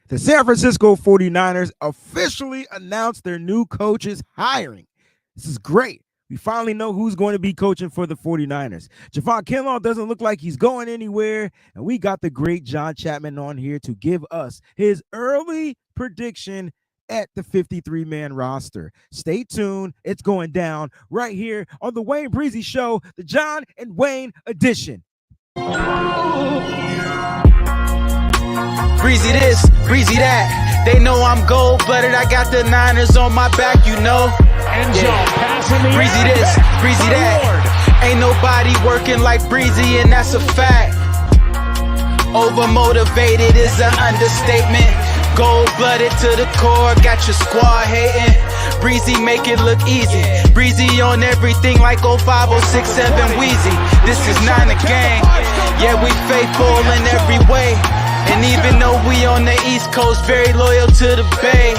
The San Francisco 49ers officially announced their new coaches hiring. This is great. We finally know who's going to be coaching for the 49ers. Javon Kinlaw doesn't look like he's going anywhere. And we got the great John Chapman on here to give us his early prediction at the 53-man roster. Stay tuned. It's going down right here on the Wayne Breezy Show, the John and Wayne edition. Breezy this, breezy that. They know I'm gold-blooded. I got the Niners on my back, you know. Breezy this, breezy that. Ain't nobody working like Breezy, and that's a fact. Overmotivated is an understatement. Gold-blooded to the core, got your squad hating. Breezy make it look easy. Breezy on everything like 05, 06, 7 Weezy. This is not a gang. Yeah, we faithful in every way. And even though we on the East Coast, very loyal to the Bay.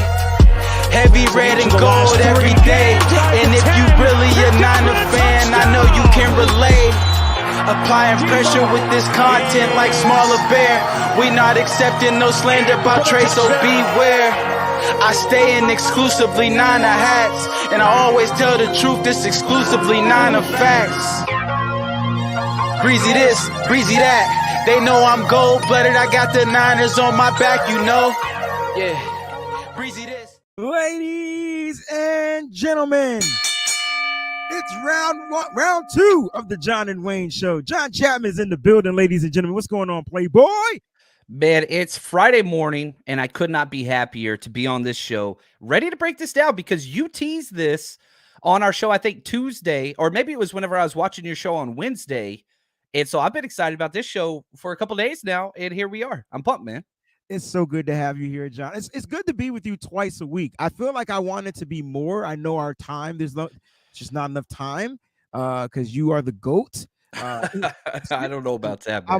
Heavy red and gold every day. And if you really a Niner fan, I know you can relate. Applying pressure with this content like smaller bear. We not accepting no slander about Trey, so beware. I stay in exclusively Niner hats, and I always tell the truth, this exclusively Niner facts. Breezy this, breezy that. They know I'm gold-blooded, I got the Niners on my back, you know. Yeah, breezy this. Ladies and gentlemen, it's round two of the John and Wayne Show. John Chapman is in the building, ladies and gentlemen. What's going on, Playboy? Man, it's Friday morning, and I could not be happier to be on this show, ready to break this down because you teased this on our show, I think, Tuesday, or maybe it was whenever I was watching your show on Wednesday. And so I've been excited about this show for a couple of days now, and here we are. I'm pumped, man. It's so good to have you here, John. It's good to be with you twice a week. I feel like I want it to be more. I know our time, there's just not enough time because you are the GOAT. I don't know about that, man. I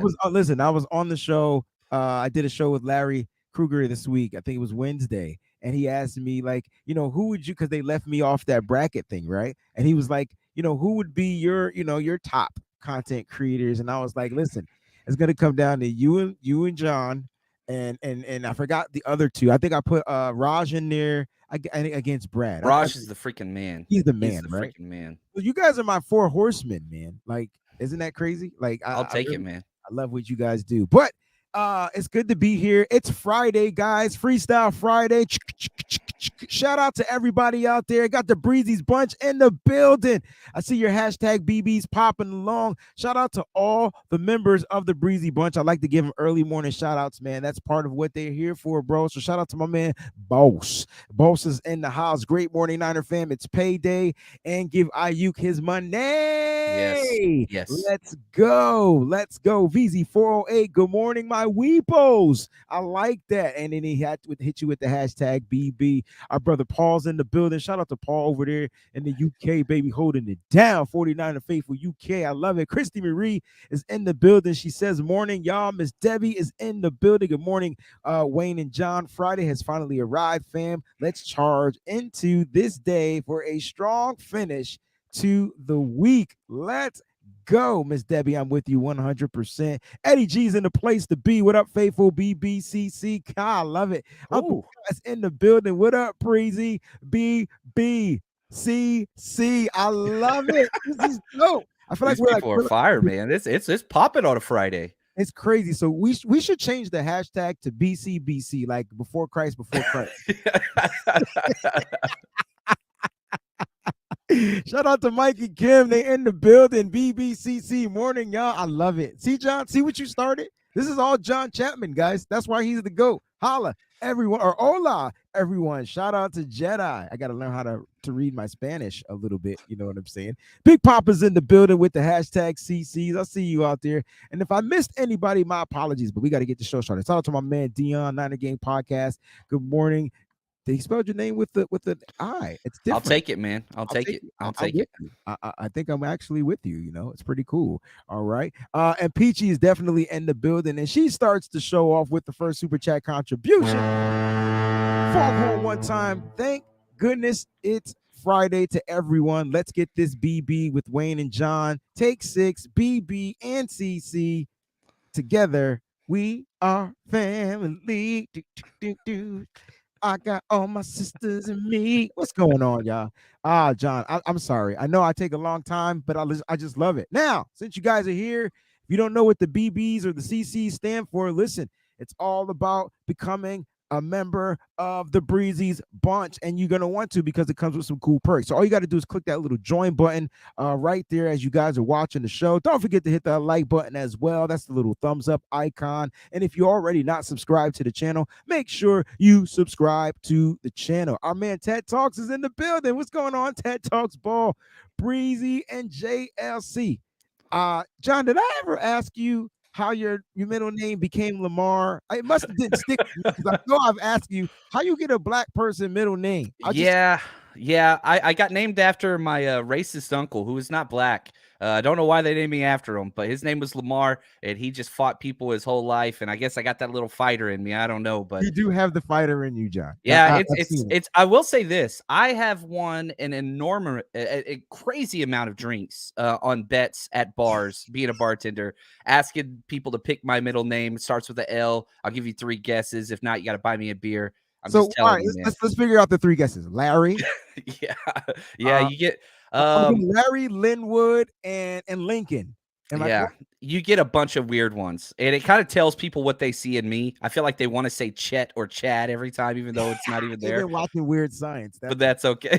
was on the show. I did a show with Larry Kruger this week. I think it was Wednesday. And he asked me, like, who would you, because they left me off that bracket thing, right? And he was like, who would be your top content creators? And I was like, listen, it's gonna come down to you and John, and I forgot the other two. I think I put Raj in there against Brad. Raj is the freaking man. He's the man, right? Freaking man. Well, you guys are my four horsemen, man. Like, isn't that crazy? Like, I'll take it, man. I love what you guys do. But it's good to be here. It's Friday, guys. Freestyle Friday. Shout out to everybody out there. Got the Breezy's bunch in the building. I see your hashtag BBs popping along. Shout out to all the members of the Breezy bunch. I like to give them early morning shout outs, man. That's part of what they're here for, bro. So shout out to my man Boss. Boss is in the house. Great morning, Niner fam. It's payday, and give Ayuk his money. Yes. Let's go. VZ408. Good morning, my weepos. I like that. And then he had to hit you with the hashtag BB. Our brother Paul's in the building. Shout out to Paul over there in the UK, baby, holding it down. 49er Faithful UK. I love it. Christy Marie is in the building. She says, morning, y'all. Miss Debbie is in the building. Good morning, Wayne and John. Friday has finally arrived, fam. Let's charge into this day for a strong finish to the week. Let's go, Miss Debbie. I'm with you 100%. Eddie G's in the place to be. What up, faithful BBCC? I love it. Uncle Guys in the building. What up, Breezy? BBCC. I love it. This is dope. I feel These like people are fire, man. It's popping on a Friday. It's crazy. So we should change the hashtag to BCBC, like before Christ, before Christ. Shout out to Mike and Kim. They in the building. BBCC morning, y'all. I love it. See, John, see what you started? This is all John Chapman, guys. That's why he's the GOAT. Holla, everyone, or hola, everyone. Shout out to Jedi. I got to learn how to read my Spanish a little bit. You know what I'm saying? Big Papa's in the building with the hashtag CCs. I see you out there. And if I missed anybody, my apologies, but we got to get the show started. Shout out to my man, Dion, Niner Game Podcast. Good morning. He spelled your name with an I. It's different. I'll take it, man. I'll take it. I'll take it. I think I'm actually with you. It's pretty cool. All right. And Peachy is definitely in the building, and she starts to show off with the first super chat contribution. Foghorn one time. Thank goodness it's Friday to everyone. Let's get this BB with Wayne and John. Take 6, BB and CC together We are family. Do, do, do, do. I got all my sisters and me. What's going on, y'all? John, I'm sorry. I know I take a long time, but I just love it. Now, since you guys are here, if you don't know what the BBs or the CCs stand for, listen, it's all about becoming a member of the Breezy's bunch, and you're gonna want to because it comes with some cool perks. So all you got to do is click that little join button right there as you guys are watching the show. Don't forget to hit that like button as well. That's the little thumbs up icon. And if you're already not subscribed to the channel, make sure you subscribe to the channel. Our man Ted Talks is in the building. What's going on? Ted Talks Ball, Breezy, and JLC. John, did I ever ask you how your middle name became Lamar? It must have didn't stick with me because I know I've asked you how you get a black person middle name. I got named after my racist uncle who is not black. I don't know why they named me after him, but his name was Lamar, and he just fought people his whole life. And I guess I got that little fighter in me. I don't know, but you do have the fighter in you, John. yeah, it's. I will say this: I have won an enormous, a crazy amount of drinks on bets at bars. Being a bartender, asking people to pick my middle name. It starts with an L. I'll give you 3 guesses. If not, you got to buy me a beer. I'm So just all telling right, you, man. let's figure out the 3 guesses. Larry, Yeah, you get Larry, Linwood, and Lincoln. Am I correct? you get a bunch of weird ones, and it kind of tells people what they see in me. I feel like they want to say Chet or Chad every time, even though it's not even They've there. been watching Weird Science. But that's okay.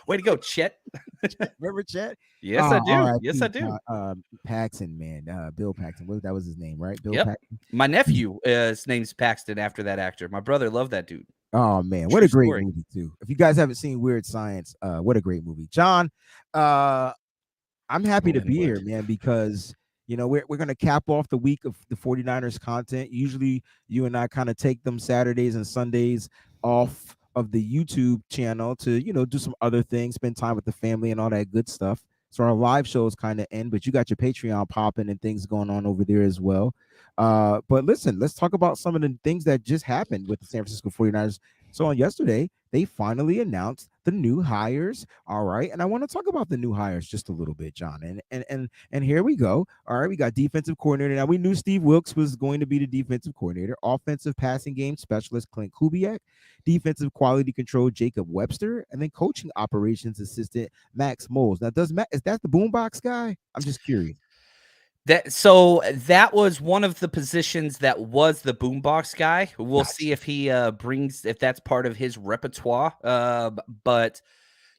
Way to go, Chet. Remember Chet? Yes, I do. RIP, Yes, I do. Paxton, man. Bill Paxton. That was his name, right? Bill Yep. Paxton. My nephew, his name's Paxton after that actor. My brother loved that dude. Oh man, what True a great story. movie too. If you guys haven't seen Weird Science, what a great movie. John, I'm happy to be here, man, because we're going to cap off the week of the 49ers content. Usually you and I kind of take them Saturdays and Sundays off of the YouTube channel to, do some other things, spend time with the family and all that good stuff. So our live shows kind of end, but you got your Patreon popping and things going on over there as well. But listen, let's talk about some of the things that just happened with the San Francisco 49ers. So on yesterday, they finally announced the new hires. All right. And I want to talk about the new hires just a little bit, John. And here we go. All right. We got defensive coordinator. Now we knew Steve Wilks was going to be the defensive coordinator, offensive passing game specialist, Clint Kubiak, defensive quality control, Jacob Webster, and then coaching operations assistant, Max Moles. Now, is that the boombox guy? I'm just curious. That was one of the positions that was the boombox guy. We'll see if he if that's part of his repertoire. But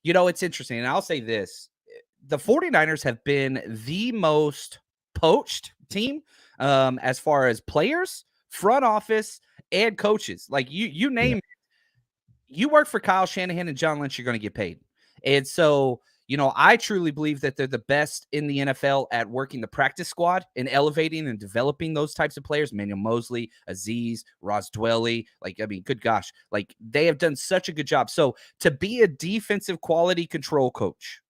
it's interesting. And I'll say this. The 49ers have been the most poached team as far as players, front office, and coaches. Like you name it. You work for Kyle Shanahan and John Lynch, you're going to get paid. And so I truly believe that they're the best in the NFL at working the practice squad and elevating and developing those types of players. Emmanuel Mosley, Azeez, Ross Dwelly. Good gosh. They have done such a good job. So to be a defensive quality control coach,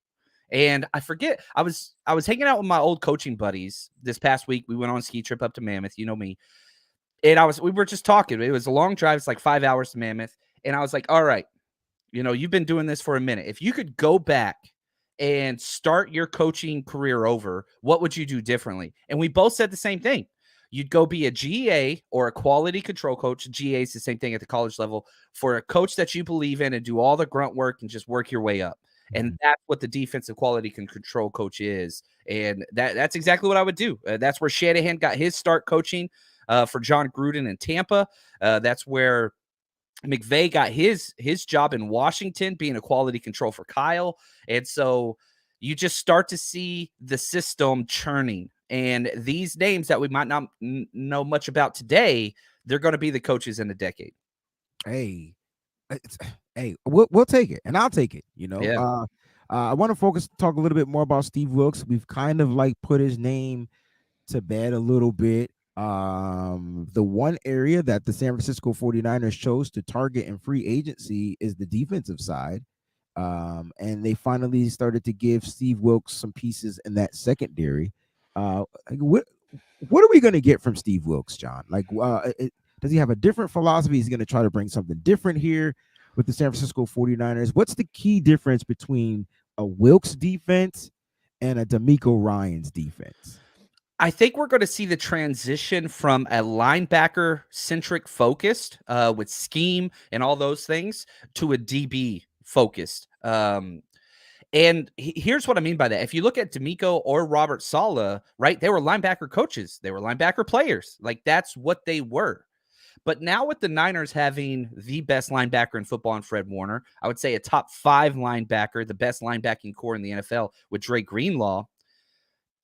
and I forget, I was hanging out with my old coaching buddies this past week. We went on a ski trip up to Mammoth. You know me. And we were just talking. It was a long drive. It's like 5 hours to Mammoth. And I was like, all right, you've been doing this for a minute. If you could go back and start your coaching career over, what would you do differently? And we both said the same thing. You'd go be a GA or a quality control coach. GA is the same thing at the college level for a coach that you believe in and do all the grunt work and just work your way up. And that's what the defensive quality control coach is. And that's exactly what I would do. That's where Shanahan got his start coaching for John Gruden in Tampa. That's where McVay got his job in Washington, being a quality control for Kyle. And so you just start to see the system churning. And these names that we might not know much about today, they're going to be the coaches in a decade. Hey, we'll take it, and I'll take it. Yeah. I want to talk a little bit more about Steve Wilks. We've kind of put his name to bed a little bit. The one area that the San Francisco 49ers chose to target in free agency is the defensive side. And they finally started to give Steve Wilks some pieces in that secondary. What are we going to get from Steve Wilks, John? Does he have a different philosophy? He's going to try to bring something different here with the San Francisco 49ers. What's the key difference between a Wilks defense and a D'Amico Ryans defense? I think we're going to see the transition from a linebacker centric focused with scheme and all those things to a DB focused. And here's what I mean by that. If you look at D'Amico or Robert Saleh, right, they were linebacker coaches. They were linebacker players. Like, that's what they were. But now with the Niners having the best linebacker in football in Fred Warner, I would say a top 5 linebacker, the best linebacking core in the NFL with Trey Greenlaw.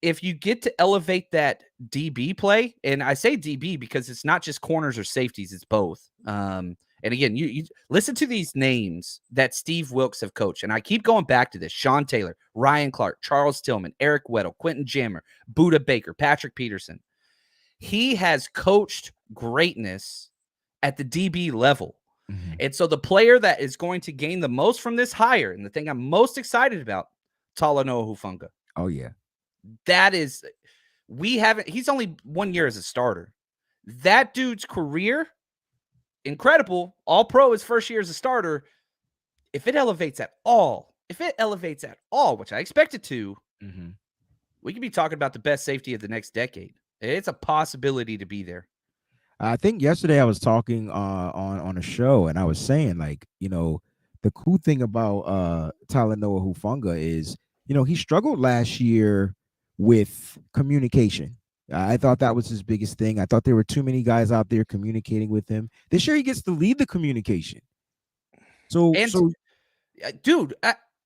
If you get to elevate that DB play, and I say DB because it's not just corners or safeties, it's both. And again, you listen to these names that Steve Wilks have coached, and I keep going back to this: Sean Taylor, Ryan Clark, Charles Tillman, Eric Weddle, Quentin Jammer, Buda Baker, Patrick Peterson. He has coached greatness at the DB level. Mm-hmm. And so the player that is going to gain the most from this hire, and the thing I'm most excited about, Talanoa Hufanga. Oh, yeah. That is, he's only 1 year as a starter. That dude's career, incredible. All pro his first year as a starter. If it elevates at all, which I expect it to, Mm-hmm. we could be talking about the best safety of the next decade. It's a possibility to be there. I think yesterday I was talking on a show, and I was saying, like, the cool thing about Talanoa Hufanga is, he struggled last year with communication. I thought that was his biggest thing. I thought there were too many guys out there communicating with him. This year he gets to lead the communication. Dude,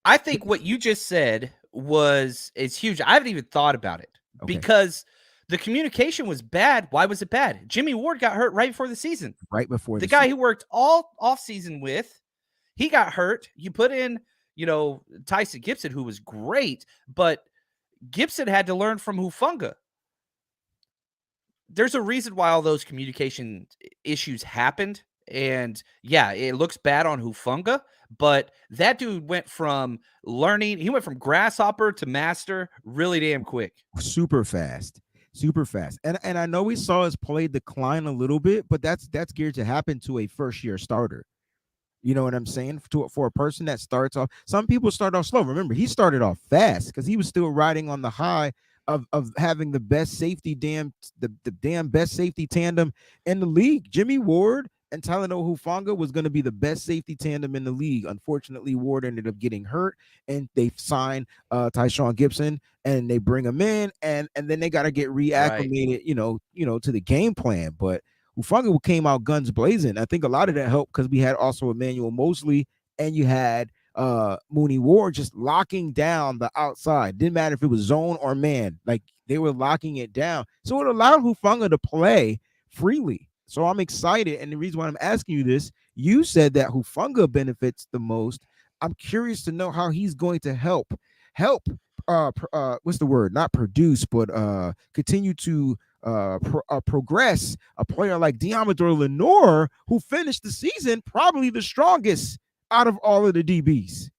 I think what you just said is huge. I haven't even thought about it because the communication was bad. Why was it bad? Jimmy Ward got hurt right before the season. Right before the guy who worked all offseason with, he got hurt. You put in, Tyson Gibson, who was great, but Gibson had to learn from Hufanga. There's a reason why all those communication issues happened. And yeah, it looks bad on Hufanga, but that dude went from grasshopper to master really damn quick. Super fast. And I know we saw his play decline a little bit, but that's geared to happen to a first-year starter. You know what I'm saying? For a person that starts off, some people start off slow. Remember, he started off fast because he was still riding on the high of having the best safety the best safety tandem in the league. Jimmy Ward and Talanoa Hufanga was going to be the best safety tandem in the league. Unfortunately, Ward ended up getting hurt, and they signed Tyshawn Gibson, and they bring him in, and then they got to get reacclimated, right. To the game plan. But Hufanga came out guns blazing. I think a lot of that helped because we had also Emmanuel Mosley, and you had Mooney Ward just locking down the outside. Didn't matter if it was zone or man, like they were locking it down. So it allowed Hufanga to play freely. So I'm excited. And the reason why I'm asking you this, you said that Hufanga benefits the most. I'm curious to know how he's going to help what's the word? Not produce, but continue to progress a player like Deommodore Lenoir, who finished the season probably the strongest out of all of the DBs.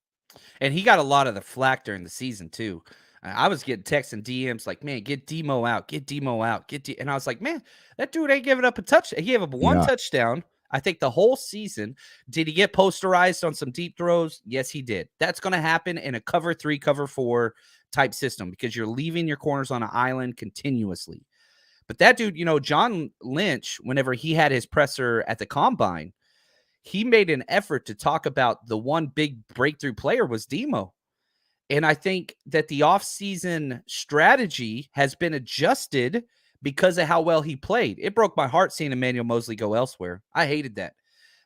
And he got a lot of the flack during the season too. I was getting texts and DMs like, man, get Demo out, and I was like, man, that dude ain't giving up a touchdown. He gave up one touchdown, I think, the whole season. Did he get posterized on some deep throws? Yes, he did. That's going to happen in a cover 3, cover 4 type system because you're leaving your corners on an island continuously. But that dude, John Lynch, whenever he had his presser at the combine, he made an effort to talk about the one big breakthrough player was Demo. And I think that the offseason strategy has been adjusted because of how well he played. It broke my heart seeing Emmanuel Mosley go elsewhere. I hated that.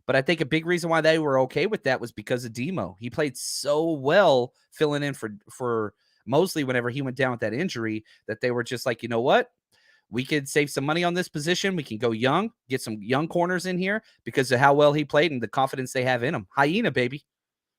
But I think a big reason why they were okay with that was because of Demo. He played so well filling in for Mosley whenever he went down with that injury that they were just like, you know what? We could save some money on this position. We can go young, get some young corners in here because of how well he played and the confidence they have in him. Hyena, baby.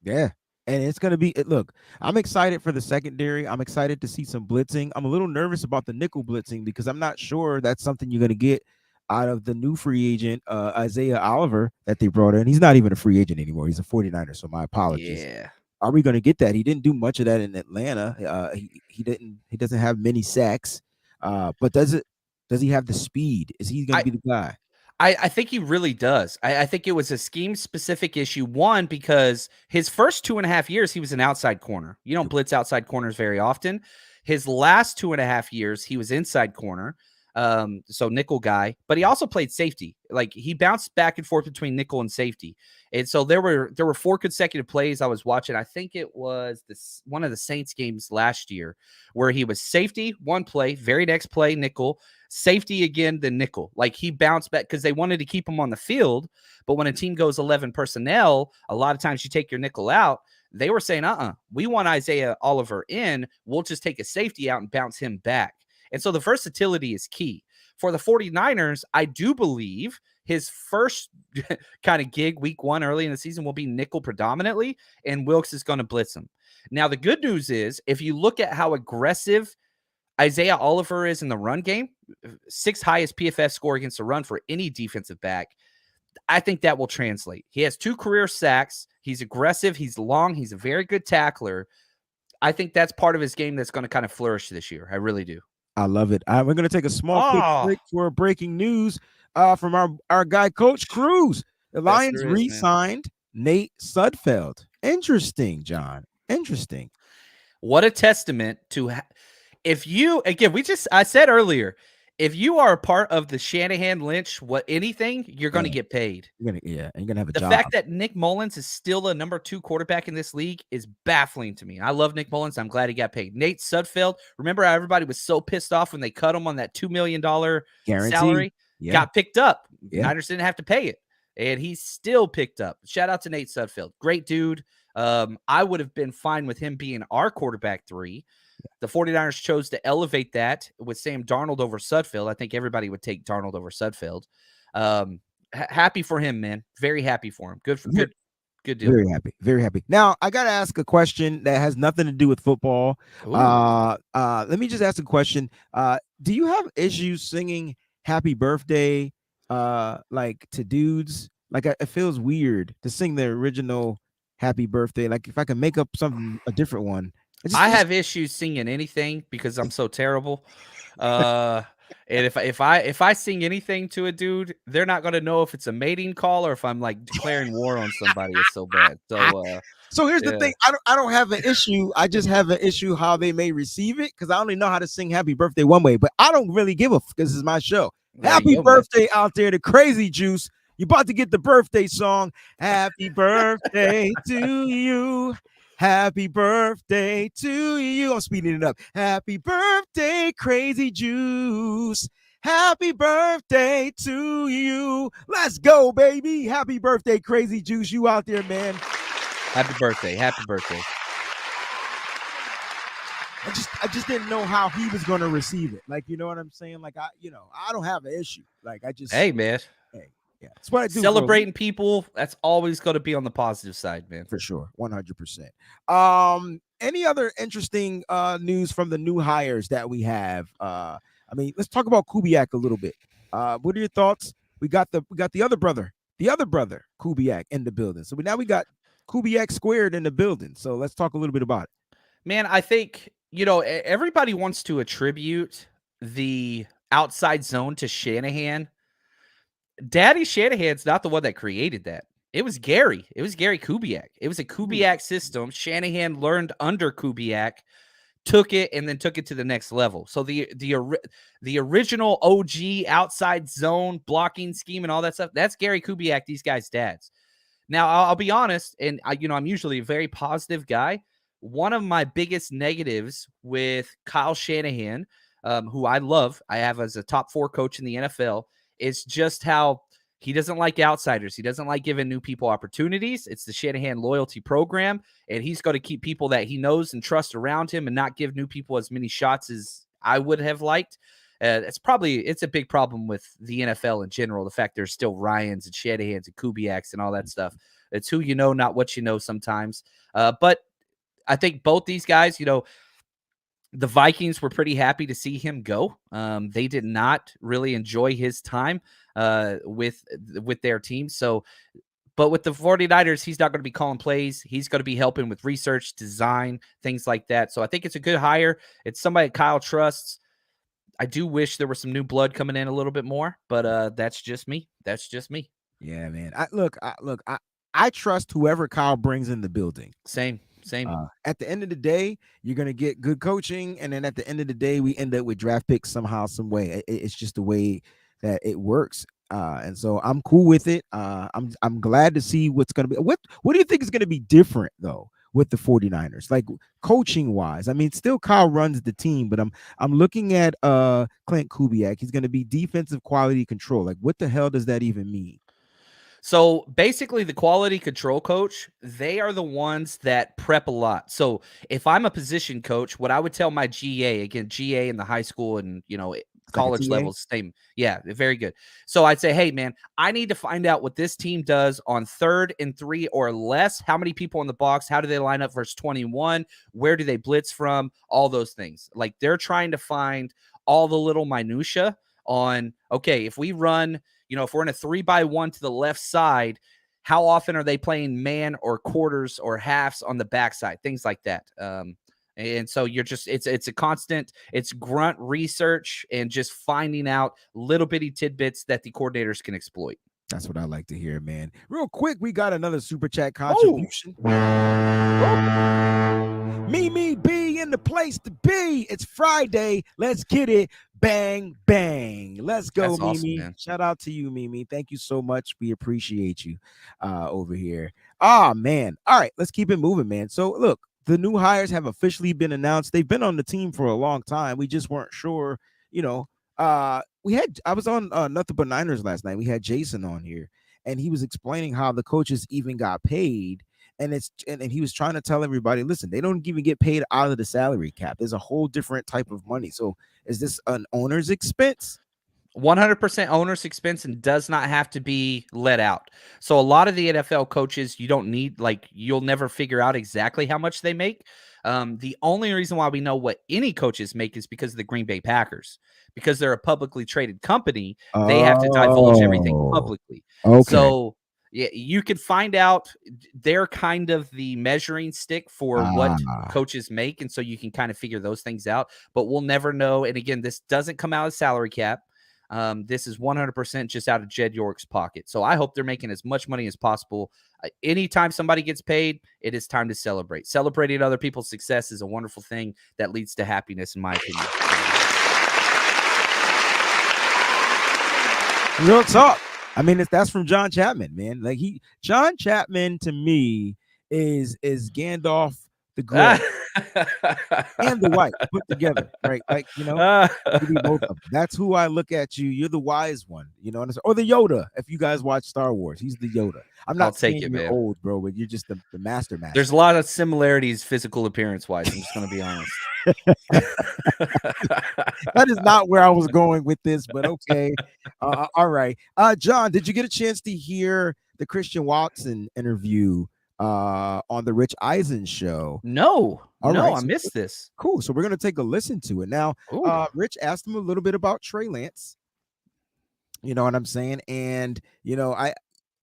Yeah. And it's going to be, look, I'm excited for the secondary. I'm excited to see some blitzing. I'm a little nervous about the nickel blitzing because I'm not sure that's something you're going to get out of the new free agent, Isaiah Oliver, that they brought in. He's not even a free agent anymore. He's a 49er, so my apologies. Yeah. Are we going to get that? He didn't do much of that in Atlanta. He doesn't have many sacks. But does he have the speed? Is he going to be the guy? I think he really does. I think it was a scheme-specific issue. One, because his first 2.5 years, he was an outside corner. You don't blitz outside corners very often. His last 2.5 years, he was inside corner, so nickel guy, but he also played safety. Like he bounced back and forth between nickel and safety. And so there were 4 consecutive plays I was watching. I think it was one of the Saints games last year where he was safety one play, very next play nickel, safety again, then nickel. Like he bounced back because they wanted to keep him on the field. But when a team goes 11 personnel, a lot of times you take your nickel out. They were saying, we want Isaiah Oliver in. We'll just take a safety out and bounce him back. And so the versatility is key. For the 49ers, I do believe his first kind of gig week 1 early in the season will be nickel predominantly, and Wilks is going to blitz him. Now, the good news is if you look at how aggressive Isaiah Oliver is in the run game, 6th highest PFF score against the run for any defensive back, I think that will translate. He has 2 career sacks. He's aggressive. He's long. He's a very good tackler. I think that's part of his game that's going to kind of flourish this year. I really do. I love it. We're going to take a small quick break for breaking news from our guy, Coach Cruz. The Lions re-signed Nate Sudfeld. Interesting, John. Interesting. What a testament to if you, again, I said earlier, if you are a part of the Shanahan Lynch, anything, you're going to get paid. And you're going to have a job. The fact that Nick Mullins is still a number 2 quarterback in this league is baffling to me. I love Nick Mullins. I'm glad he got paid. Nate Sudfeld, remember how everybody was so pissed off when they cut him on that $2 million salary? Yeah. Got picked up. Yeah. Niners didn't have to pay it, and he's still picked up. Shout out to Nate Sudfeld. Great dude. I would have been fine with him being our quarterback 3. The 49ers chose to elevate that with Sam Darnold over Sudfeld. I think everybody would take Darnold over Sudfeld. Happy for him, man. Very happy for him. Good deal. Very happy. Very happy. Now, I got to ask a question that has nothing to do with football. Let me just ask a question. Do you have issues singing happy birthday like to dudes? Like it feels weird to sing the original happy birthday. Like if I can make up a different one. I have issues singing anything because I'm so terrible. And if I sing anything to a dude, they're not going to know if it's a mating call or if I'm like declaring war on somebody. It's so bad. So here's the thing. I don't have an issue. I just have an issue how they may receive it because I only know how to sing happy birthday one way, but I don't really give a f because this is my show. Happy birthday out there to Crazy Juice. You're about to get the birthday song. Happy birthday to you. Happy birthday to you. I'm speeding it up. Happy birthday, Crazy Juice. Happy birthday to you. Let's go, baby. Happy birthday, Crazy Juice. You out there, man. Happy birthday. Happy birthday. I just didn't know how he was going to receive it. Like, you know what I'm saying? Like, I don't have an issue. Like, hey, man. Hey. Yeah, that's what I do. Celebrating people, that's always going to be on the positive side, man. For sure, 100%. Any other interesting news from the new hires that we have? I mean, let's talk about Kubiak a little bit. What are your thoughts? We got the other brother, Kubiak in the building. So now we got Kubiak squared in the building. So let's talk a little bit about it. Man, I think everybody wants to attribute the outside zone to Shanahan. Daddy Shanahan's not the one that created that. It was Gary. It was Gary Kubiak. It was a Kubiak system. Shanahan learned under Kubiak, took it, and then took it to the next level. So the original OG outside zone blocking scheme and all that stuff, that's Gary Kubiak, these guys' dads. Now, I'll be honest, and I'm usually a very positive guy. One of my biggest negatives with Kyle Shanahan, who I love, I have as a top 4 coach in the NFL, is just how he doesn't like outsiders. He doesn't like giving new people opportunities. It's the Shanahan loyalty program, and he's going to keep people that he knows and trusts around him and not give new people as many shots as I would have liked. It's a big problem with the NFL in general, the fact there's still Ryans and Shanahans and Kubiaks and all that stuff. It's who you know, not what you know sometimes. But I think both these guys, the Vikings were pretty happy to see him go. They did not really enjoy his time with their team. So, but with the 49ers, he's not going to be calling plays. He's going to be helping with research, design, things like that. So I think it's a good hire. It's somebody Kyle trusts. I do wish there was some new blood coming in a little bit more, but that's just me. That's just me. Yeah, man. I trust whoever Kyle brings in the building. Same. Same. At the end of the day, you're going to get good coaching. And then at the end of the day, we end up with draft picks somehow, some way. It's just the way that it works. And so I'm cool with it. I'm glad to see what's going to be. What do you think is going to be different, though, with the 49ers, like coaching wise? I mean, still Kyle runs the team, but I'm looking at Clint Kubiak. He's going to be defensive quality control. Like, what the hell does that even mean? So basically, the quality control coach, they are the ones that prep a lot. So if I'm a position coach, what I would tell my GA, again, GA in the high school and, It's like a college TA? levels, same. Yeah, very good. So I'd say, hey, man, I need to find out what this team does on 3rd and 3 or less. How many people in the box? How do they line up versus 21? Where do they blitz from? All those things. Like, they're trying to find all the little minutia on, okay, if we run, if we're in a 3-by-1 to the left side, how often are they playing man or quarters or halves on the backside? Things like that. And so you're just, it's a constant, it's grunt research and just finding out little bitty tidbits that the coordinators can exploit. That's what I like to hear, man. Real quick, we got another super chat contribution. Mimi B in the place to be. It's Friday. Let's get it. Bang, bang. Let's go, That's awesome, Mimi. man. Shout out to you, Mimi. Thank you so much. We appreciate you over here. Ah, man. All right, let's keep it moving, man. So, look, the new hires have officially been announced. They've been on the team for a long time. We just weren't sure, I was on Nothing But Niners last night. We had Jason on here, and he was explaining how the coaches even got paid. And he was trying to tell everybody, listen, they don't even get paid out of the salary cap. There's a whole different type of money. So is this an owner's expense? 100% owner's expense and does not have to be let out. So a lot of the NFL coaches, you don't need, you'll never figure out exactly how much they make. The only reason why we know what any coaches make is because of the Green Bay Packers, because they're a publicly traded company. They have to divulge everything publicly. Okay. So yeah, you could find out. They're kind of the measuring stick for what coaches make. And so you can kind of figure those things out, but we'll never know. And again, this doesn't come out of salary cap. This is 100% just out of Jed York's pocket. So I hope they're making as much money as possible. Anytime somebody gets paid, it is time to celebrate. Celebrating other people's success is a wonderful thing that leads to happiness, in my opinion. Real talk. I mean, that's from John Chapman, man. Like John Chapman to me is Gandalf the Grey and the White put together, right? Like, you be both of them. That's who I look at you. You're the wise one, or the Yoda. If you guys watch Star Wars, he's the Yoda. I'm not saying you're man. Old, bro, but you're just the master. There's a lot of similarities physical appearance wise. I'm just going to be honest. That is not where I was going with this, but okay. All right. John, did you get a chance to hear the Christian Watson interview on the Rich Eisen show? No, right, I missed this. Cool. So we're going to take a listen to it. Now, Rich asked him a little bit about Trey Lance. You know what I'm saying? And,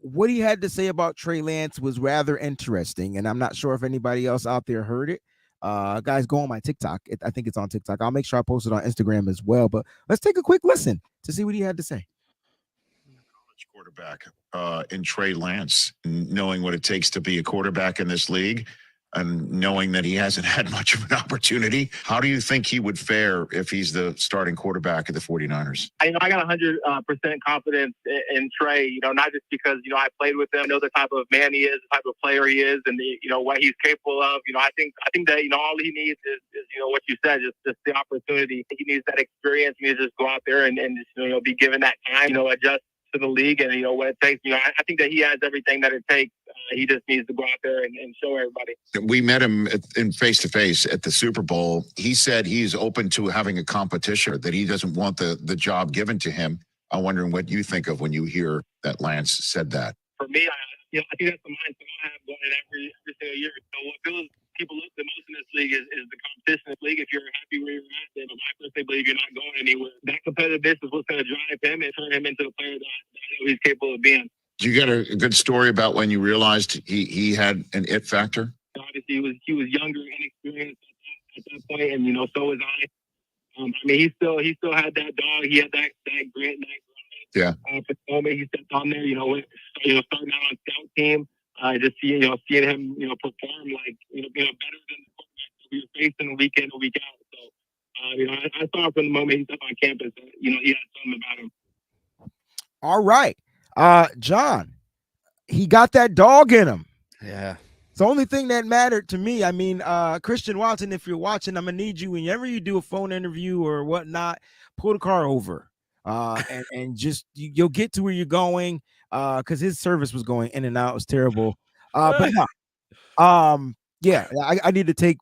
what he had to say about Trey Lance was rather interesting. And I'm not sure if anybody else out there heard it. Guys, go on my TikTok. I think it's on TikTok. I'll make sure I post it on Instagram as well. But let's take a quick listen to see what he had to say. Quarterback in Trey Lance, knowing what it takes to be a quarterback in this league and knowing that he hasn't had much of an opportunity. How do you think he would fare if he's the starting quarterback of the 49ers? I got 100% confidence in Trey, not just because, I played with him, know the type of man he is, the type of player he is, and, what he's capable of. I think that, all he needs is what you said, just the opportunity. He needs that experience. He needs to just go out there and just, be given that time, adjust to the league and what it takes. I think that he has everything that it takes. He just needs to go out there and show everybody. We met him in face-to-face at the Super Bowl. He said he's open to having a competition, that he doesn't want the job given to him. I'm wondering what you think of when you hear that Lance said that. For me, I think that's the mindset I have going in every single year. So what feels people look the most in this league is the competition in this league. If you're happy where you're at, then I personally believe you're not going anywhere. That competitiveness is what's going to drive him and turn him into the player that I know he's capable of being. Do you get a good story about when you realized he had an it factor? Obviously, he was younger, inexperienced at that point, and so was I. He still had that dog. He had that grit, that grind. Yeah. For the moment he stepped on there, starting out on scout team. Just seeing him, perform like better than the quarterbacks that we were facing week in and week out. So, I saw from the moment he stepped on campus that he had something about him. All right, John, he got that dog in him. Yeah. It's the only thing that mattered to me. I mean, Christian Watson, if you're watching, I'm gonna need you whenever you do a phone interview or whatnot, pull the car over, and just you'll get to where you're going. Because his service was going in and out, it was terrible. But no, yeah, I need to take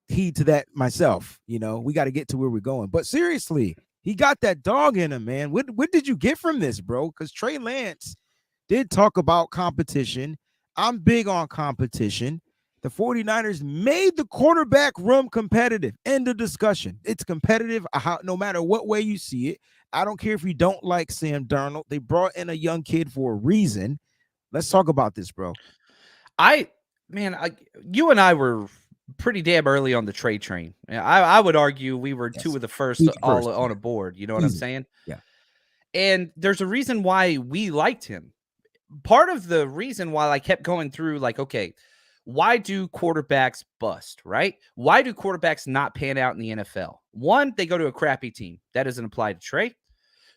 heed to that myself. We got to get to where we're going. But seriously, he got that dog in him, man. What did you get from this, bro? Because Trey Lance did talk about competition. I'm big on competition. The 49ers made the quarterback room competitive. End of discussion. It's competitive no matter what way you see it. I don't care if you don't like Sam Darnold. They brought in a young kid for a reason. Let's talk about this, bro. You and I were pretty damn early on the Trey train. I would argue we were two of the first all on a board. You know what I'm saying? Yeah. And there's a reason why we liked him. Part of the reason why I kept going through, like, okay, why do quarterbacks bust, right? Why do quarterbacks not pan out in the NFL? One, they go to a crappy team. That doesn't apply to Trey.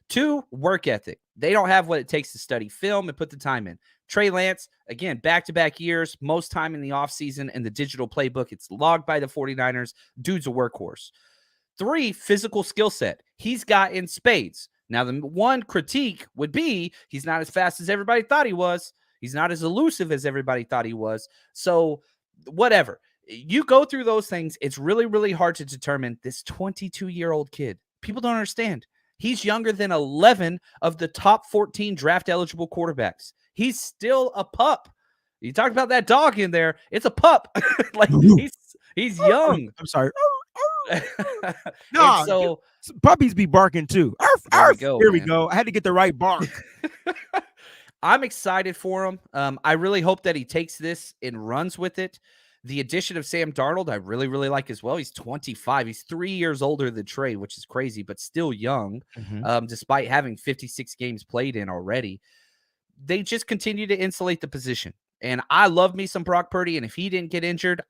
Two, work ethic. They don't have what it takes to study film and put the time in. Trey Lance, again, back-to-back years, most time in the offseason and the digital playbook. It's logged by the 49ers. Dude's a workhorse. Three, physical skill set. He's got in spades. Now, the one critique would be he's not as fast as everybody thought he was. He's not as elusive as everybody thought he was. So, whatever. You go through those things, it's really, really hard to determine this 22-year-old kid. People don't understand. He's younger than 11 of the top 14 draft-eligible quarterbacks. He's still a pup. You talk about that dog in there. It's a pup. Like, he's young. I'm sorry. No, so puppies be barking too. Arf, arf. Here we go. I had to get the right bark. I'm excited for him. I really hope that he takes this and runs with it. The addition of Sam Darnold, I really, really like as well. He's 25. He's 3 years older than Trey, which is crazy, but still young, despite having 56 games played in already. They just continue to insulate the position. And I love me some Brock Purdy, and if he didn't get injured,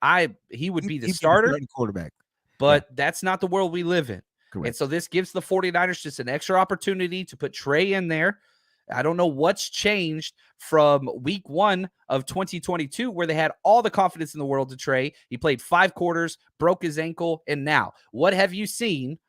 he would be the starter. Quarterback. But that's not the world we live in. Correct. And so this gives the 49ers just an extra opportunity to put Trey in there. I don't know what's changed from week 1 of 2022, where they had all the confidence in the world to Trey. He played 5 quarters, broke his ankle, and now what have you seen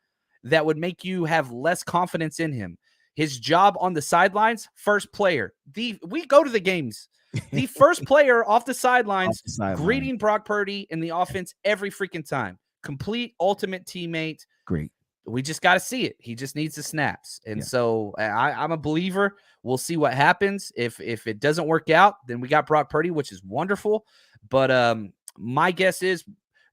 that would make you have less confidence in him? His job on the sidelines, first player. We go to the games. The first player off the sidelines, greeting Brock Purdy in the offense every freaking time. Complete ultimate teammate. Great. We just got to see it. He just needs the snaps. And so I'm a believer. We'll see what happens. If it doesn't work out, then we got Brock Purdy, which is wonderful. But my guess is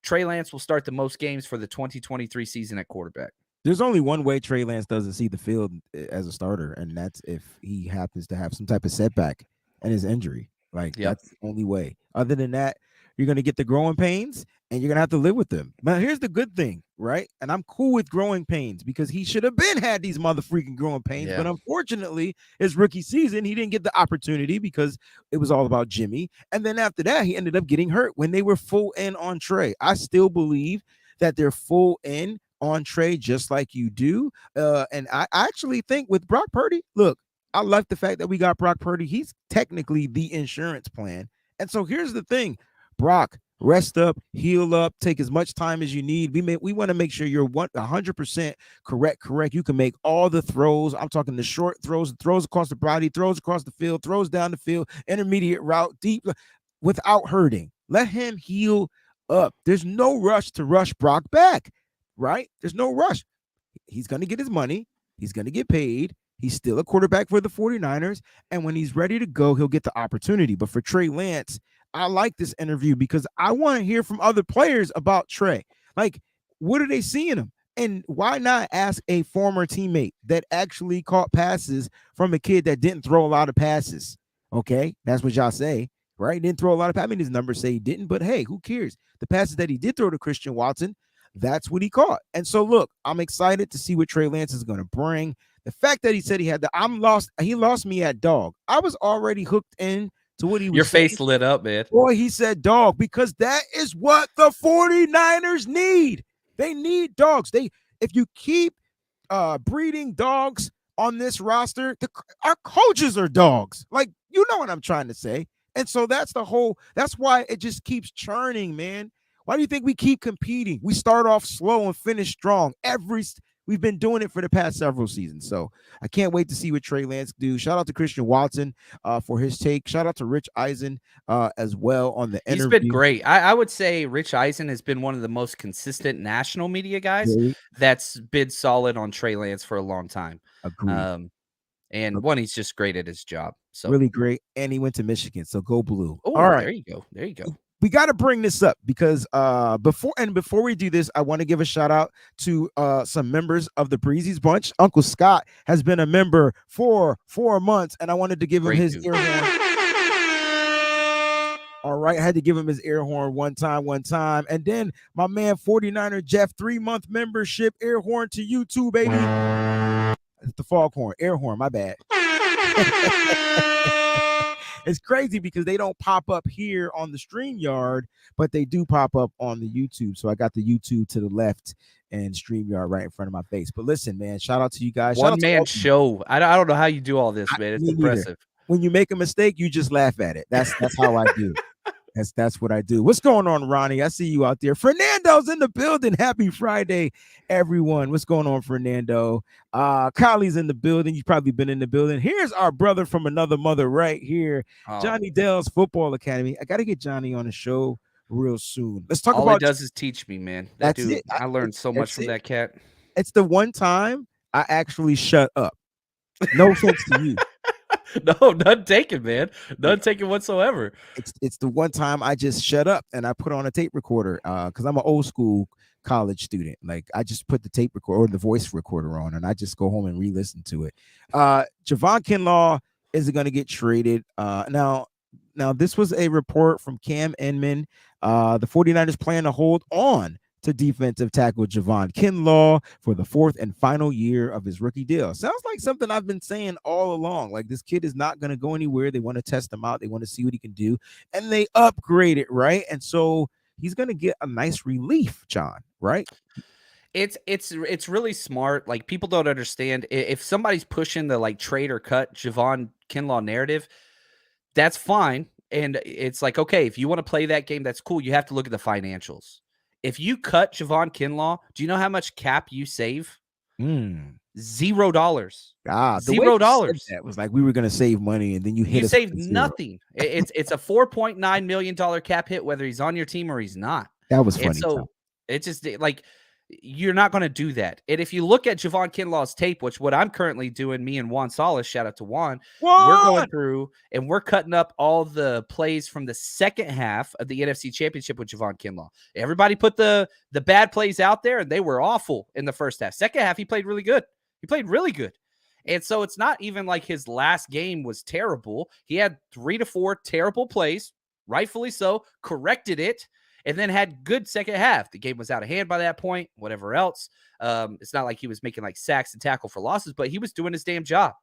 Trey Lance will start the most games for the 2023 season at quarterback. There's only one way Trey Lance doesn't see the field as a starter, and that's if he happens to have some type of setback and his injury. That's the only way. Other than that, you're going to get the growing pains, and you're going to have to live with them. But here's the good thing, right? And I'm cool with growing pains because he should have had these mother-freaking growing pains. Yeah. But unfortunately, his rookie season, he didn't get the opportunity because it was all about Jimmy. And then after that, he ended up getting hurt when they were full in on Trey. I still believe that they're full in on Trey just like you do. And I actually think with Brock Purdy, look, I like the fact that we got Brock Purdy. He's technically the insurance plan. And so here's the thing. Brock, rest up, heal up, take as much time as you need. We want to make sure you're 100% correct. You can make all the throws. I'm talking the short throws, throws across the body, throws across the field, throws down the field, intermediate route, deep, without hurting. Let him heal up. There's no rush to rush Brock back, right? There's no rush. He's going to get his money. He's going to get paid. He's still a quarterback for the 49ers. And when he's ready to go, he'll get the opportunity. But for Trey Lance, I like this interview because I want to hear from other players about Trey. Like, what are they seeing him? And why not ask a former teammate that actually caught passes from a kid that didn't throw a lot of passes? Okay, that's what y'all say, right? Didn't throw a lot of passes. I mean, his numbers say he didn't, but hey, who cares? The passes that he did throw to Christian Watson, that's what he caught. And so, look, I'm excited to see what Trey Lance is going to bring. The fact that he said he lost me at dog. I was already hooked in to what he was Your saying. face lit up, man. Boy, he said dog, because that is what the 49ers need. They need dogs. If you keep breeding dogs on this roster, our coaches are dogs. Like, you know what I'm trying to say. And so that's why it just keeps churning, man. Why do you think we keep competing? We start off slow and finish strong. We've been doing it for the past several seasons. So I can't wait to see what Trey Lance do. Shout out to Christian Watson for his take. Shout out to Rich Eisen as well on the interview. He's been great. I would say Rich Eisen has been one of the most consistent national media guys that's been solid on Trey Lance for a long time. Agreed. And he's just great at his job. So really great. And he went to Michigan. So go Blue. Ooh, all right. There you go. There you go. We got to bring this up because before we do this, I want to give a shout out to some members of the Breezy's bunch. Uncle Scott has been a member for 4 months, and I wanted to give him his ear horn. All right, I had to give him his air horn one time. And then my man 49er Jeff, 3-month membership, air horn to you too, baby. It's the foghorn, air horn, my bad. It's crazy because they don't pop up here on the StreamYard, but they do pop up on the YouTube. So I got the YouTube to the left and StreamYard right in front of my face. But listen, man, shout out to you guys. One man show. I don't know how you do all this, man. It's impressive. When you make a mistake, you just laugh at it. That's how I do. That's what I do. What's going on, Ronnie? I see you out there. Fernando's in the building. Happy Friday, everyone. What's going on, Fernando? Kylie's in the building. You've probably been in the building. Here's our brother from another mother right here, Johnny Dell's Football Academy. I got to get Johnny on the show real soon. Let's talk about. All he does is teach me, man. That dude, it. I learned so much from that cat. It's the one time I actually shut up. No offense to you. No, none taken, man. None taken whatsoever. It's the one time I just shut up and I put on a tape recorder because I'm an old school college student. Like, I just put the tape recorder or the voice recorder on and I just go home and re-listen to it. Javon Kinlaw is going to get traded. Now this was a report from Cam Inman. The 49ers plan to hold on to defensive tackle Javon Kinlaw for the 4th and final year of his rookie deal. Sounds like something I've been saying all along. Like, this kid is not going to go anywhere. They want to test him out. They want to see what he can do. And they upgrade it, right? And so he's going to get a nice relief, John, right? It's really smart. Like, people don't understand. If somebody's pushing the like trade or cut Javon Kinlaw narrative, that's fine. And it's like, okay, if you want to play that game, that's cool. You have to look at the financials. If you cut Javon Kinlaw, do you know how much cap you save? $0. $0. That was like we were going to save money, and then you saved nothing. It's a $4.9 million cap hit, whether he's on your team or he's not. That was funny. And so it's just like, you're not going to do that. And if you look at Javon Kinlaw's tape, which what I'm currently doing, me and Juan Salas, shout out to Juan, we're going through and we're cutting up all the plays from the second half of the NFC Championship with Javon Kinlaw. Everybody put the bad plays out there, and they were awful in the first half. Second half, he played really good. And so it's not even like his last game was terrible. He had 3 to 4 terrible plays, rightfully so, corrected it, and then had good second half. The game was out of hand by that point, whatever else. It's not like he was making like sacks and tackle for losses, but he was doing his damn job.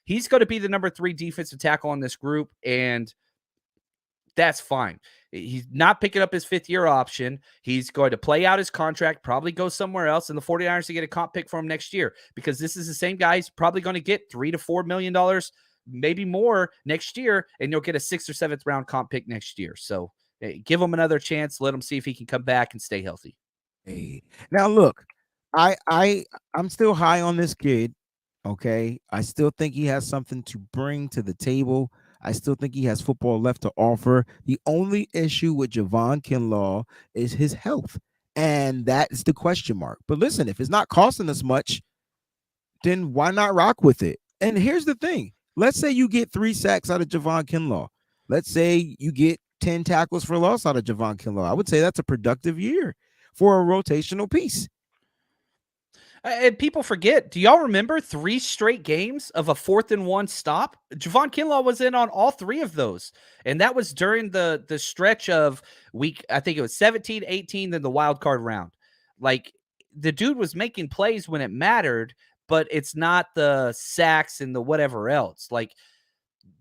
He's going to be the number 3 defensive tackle on this group, and that's fine. He's not picking up his 5th-year option. He's going to play out his contract, probably go somewhere else, and the 49ers to get a comp pick for him next year, because this is the same guy. He's probably going to get $3 to $4 million, maybe more next year, and you'll get a 6th or 7th round comp pick next year. So give him another chance. Let him see if he can come back and stay healthy. Hey, now look, I'm still high on this kid. Okay, I still think he has something to bring to the table. I still think he has football left to offer. The only issue with Javon Kinlaw is his health, and that is the question mark. But listen, if it's not costing us much, then why not rock with it? And here's the thing: let's say you get 3 sacks out of Javon Kinlaw. Let's say you get 10 tackles for loss out of Javon Kinlaw. I would say that's a productive year for a rotational piece. And people forget, do y'all remember 3 straight games of a 4th and 1 stop? Javon Kinlaw was in on all 3 of those. And that was during the stretch of week, I think it was 17, 18, then the wild card round. Like, the dude was making plays when it mattered, but it's not the sacks and the whatever else. Like,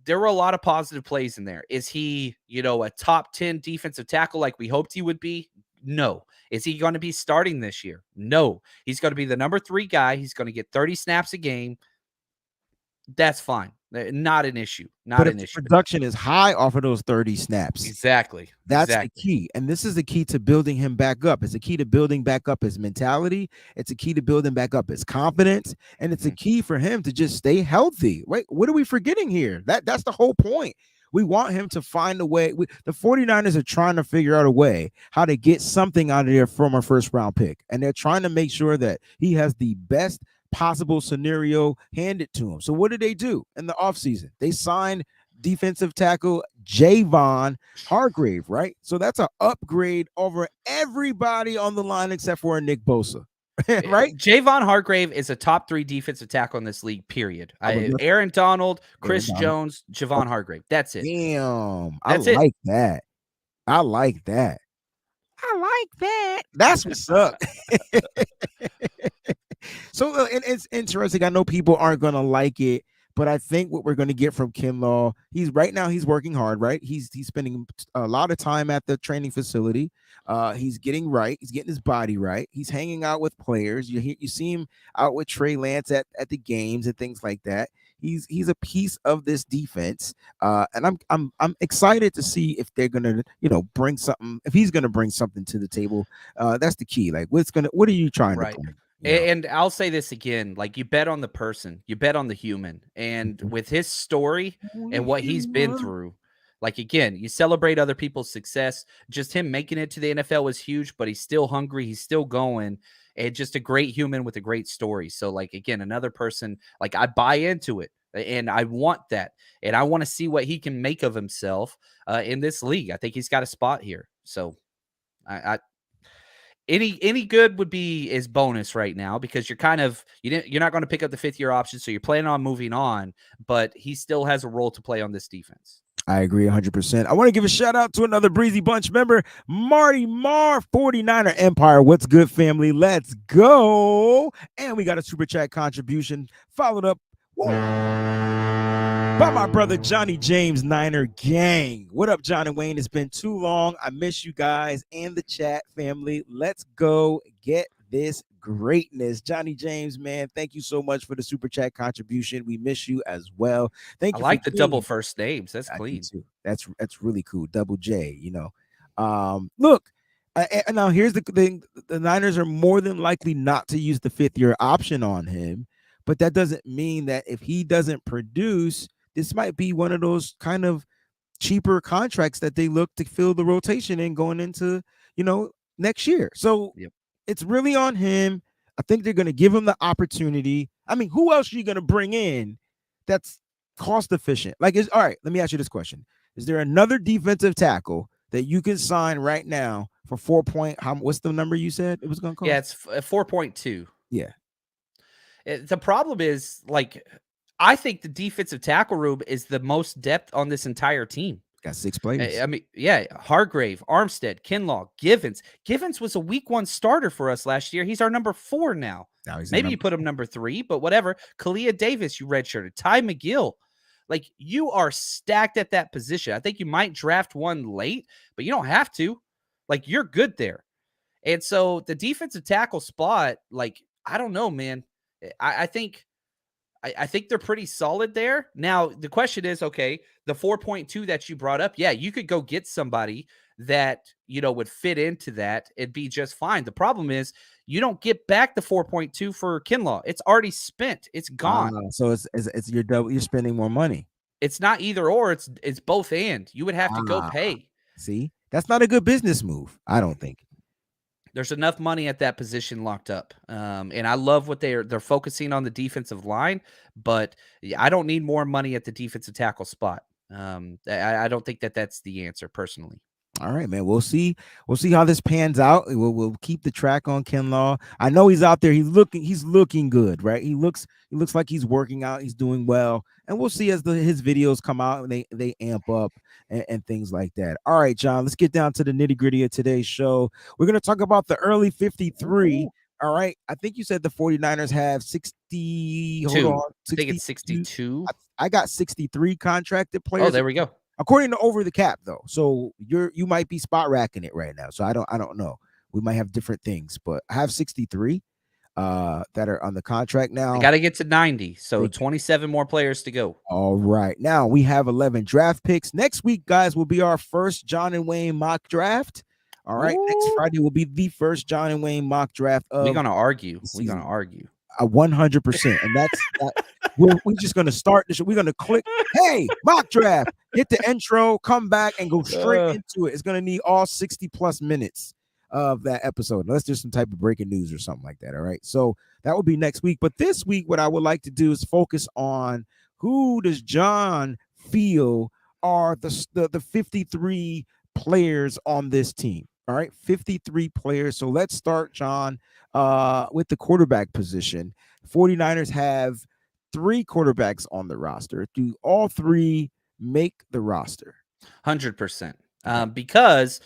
there were a lot of positive plays in there. Is he, a top 10 defensive tackle like we hoped he would be? No. Is he going to be starting this year? No. He's going to be the number 3 guy. He's going to get 30 snaps a game. That's fine. Not an issue. But if the production is high off of those 30 snaps. Exactly. That's the key. And this is the key to building him back up. It's a key to building back up his mentality. It's a key to building back up his confidence. And it's a key for him to just stay healthy. Wait, what are we forgetting here? That's the whole point. We want him to find a way. The 49ers are trying to figure out a way how to get something out of there from a first round pick. And they're trying to make sure that he has the best possible scenario handed to him. So what did they do in the offseason? They signed defensive tackle Javon Hargrave, right? So that's an upgrade over everybody on the line except for Nick Bosa. Right? Javon Hargrave is a top 3 defensive tackle in this league, period. Aaron Donald, Chris Jones, Javon Hargrave. That's it. Damn. I like that. That's what's up. So and it's interesting. I know people aren't going to like it, but I think what we're going to get from Kinlaw, he's working hard, right? He's spending a lot of time at the training facility. He's getting right. He's getting his body right. He's hanging out with players. You see him out with Trey Lance at the games and things like that. He's a piece of this defense, and I'm excited to see if they're gonna bring something. If he's gonna bring something to the table, that's the key. Like what are you trying to play? And I'll say this again, like you bet on the person, you bet on the human. And with his story and what he's been through, like, again, you celebrate other people's success. Just him making it to the NFL was huge, but he's still hungry. He's still going, and just a great human with a great story. So, like, again, another person, like, I buy into it and I want that. And I want to see what he can make of himself in this league. I think he's got a spot here. So any good would be is bonus right now, because you're not going to pick up the 5th-year option, so you're planning on moving on, but he still has a role to play on this defense. I agree 100%. I want to give a shout out to another Breezy Bunch member, Marty Marr, 49er Empire. What's good, family? Let's go. And we got a super chat contribution followed up by my brother Johnny James, Niner Gang. What up, John and Wayne? It's been too long. I miss you guys and the chat family. Let's go get this greatness. Johnny James, man, thank you so much for the super chat contribution. We miss you as well. Thank you. I like the double first names. That's clean. That's really cool. Double J, Look, and now here's the thing. The Niners are more than likely not to use the 5th-year option on him, but that doesn't mean that if he doesn't produce, this might be one of those kind of cheaper contracts that they look to fill the rotation in going into, next year. So it's really on him. I think they're going to give him the opportunity. I mean, who else are you going to bring in that's cost efficient? All right, let me ask you this question. Is there another defensive tackle that you can sign right now for what's the number you said it was going to cost? Yeah, it's 4.2. Yeah. The problem is, like, I think the defensive tackle room is the most depth on this entire team. Got 6 players. I mean, yeah, Hargrave, Armstead, Kinlaw, Givens. Givens was a week 1 starter for us last year. He's our number 4 now. Maybe you put him number 3, but whatever. Kalia Davis, you redshirted. Ty McGill. Like, you are stacked at that position. I think you might draft one late, but you don't have to. Like, you're good there. And so the defensive tackle spot, like, I don't know, man. I think they're pretty solid there. Now, the question is, okay, the 4.2 that you brought up, yeah, you could go get somebody that, would fit into that. It'd be just fine. The problem is you don't get back the 4.2 for Kinlaw. It's already spent. It's gone. So it's you're spending more money. It's not either or. It's both and. You would have to go pay. See, that's not a good business move, I don't think. There's enough money at that position locked up. And I love what they're focusing on the defensive line, but I don't need more money at the defensive tackle spot. I don't think that's the answer personally. All right, man. We'll see how this pans out. We'll keep the track on Kinlaw. I know he's out there. He's looking good, right? He looks like he's working out. He's doing well. And we'll see as his videos come out and they amp up and things like that. All right, John, let's get down to the nitty-gritty of today's show. We're going to talk about the early 53. All right. I think you said the 49ers have 60. Hold on. 60, I think it's 62. I got 63 contracted players. Oh, there we go. According to Over the Cap, though. So you might be spot racking it right now. So I don't know. We might have different things, but I have 63 that are on the contract now. Got to get to 90. So 27 more players to go. All right. Now we have 11 draft picks. Next week, guys, will be our first John and Wayne mock draft. All right. Ooh. Next Friday will be the first John and Wayne mock draft. We're going to argue. We're going to argue. 100%. And that's we're just going to start the show. We're going to click, hey, mock draft, hit the intro, come back and go straight into it. It's going to need all 60 plus minutes of that episode, unless there's some type of breaking news or something like that. All right. So that will be next week. But this week, what I would like to do is focus on who does John feel are the 53 players on this team. All right, 53 players. So let's start, John, with the quarterback position. 49ers have 3 quarterbacks on the roster. Do all 3 make the roster? 100%. Because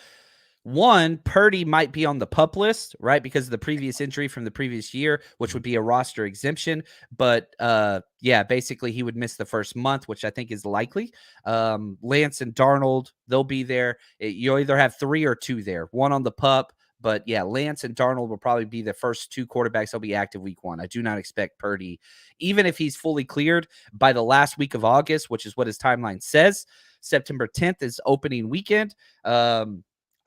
one, Purdy might be on the PUP list, right? Because of the previous injury from the previous year, which would be a roster exemption. But yeah, basically he would miss the first month, which I think is likely. Lance and Darnold, they'll be there. You'll either have 3 or 2 there, one on the PUP. But yeah, Lance and Darnold will probably be the first 2 quarterbacks that'll be active week 1. I do not expect Purdy, even if he's fully cleared by the last week of August, which is what his timeline says. September 10th is opening weekend.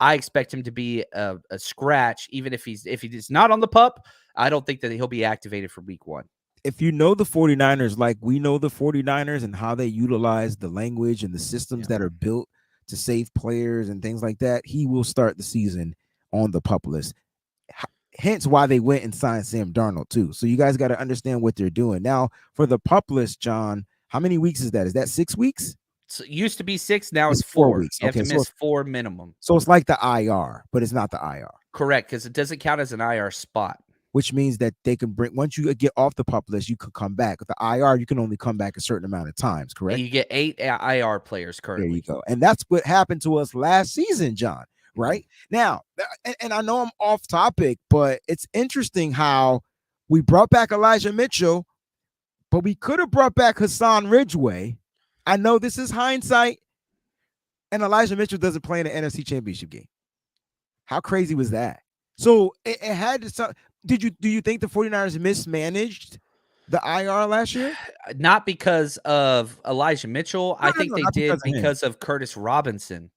I expect him to be a scratch, even if he's not on the PUP. I don't think that he'll be activated for week 1. If you know the 49ers like we know the 49ers and how they utilize the language and the systems that are built to save players and things like that, he will start the season on the PUP list. Hence why they went and signed Sam Darnold too. So you guys got to understand what they're doing. Now, for the PUP list, John, how many weeks is that? Is that 6 weeks? So it used to be 6, now it's 4 4 weeks. You have to miss 4 minimum. So it's like the IR, but it's not the IR. Correct, because it doesn't count as an IR spot. Which means that they can bring, once you get off the PUP list, you could come back. With the IR, you can only come back a certain amount of times, correct? And you get 8 IR players currently. There you go. And that's what happened to us last season, John, right? Now, and I know I'm off topic, but it's interesting how we brought back Elijah Mitchell, but we could have brought back Hassan Ridgeway. I know this is hindsight, and Elijah Mitchell doesn't play in the NFC Championship game. How crazy was that? So it had to. Do you think the 49ers mismanaged the IR last year? Not because of Elijah Mitchell. I think they did because of Curtis Robinson.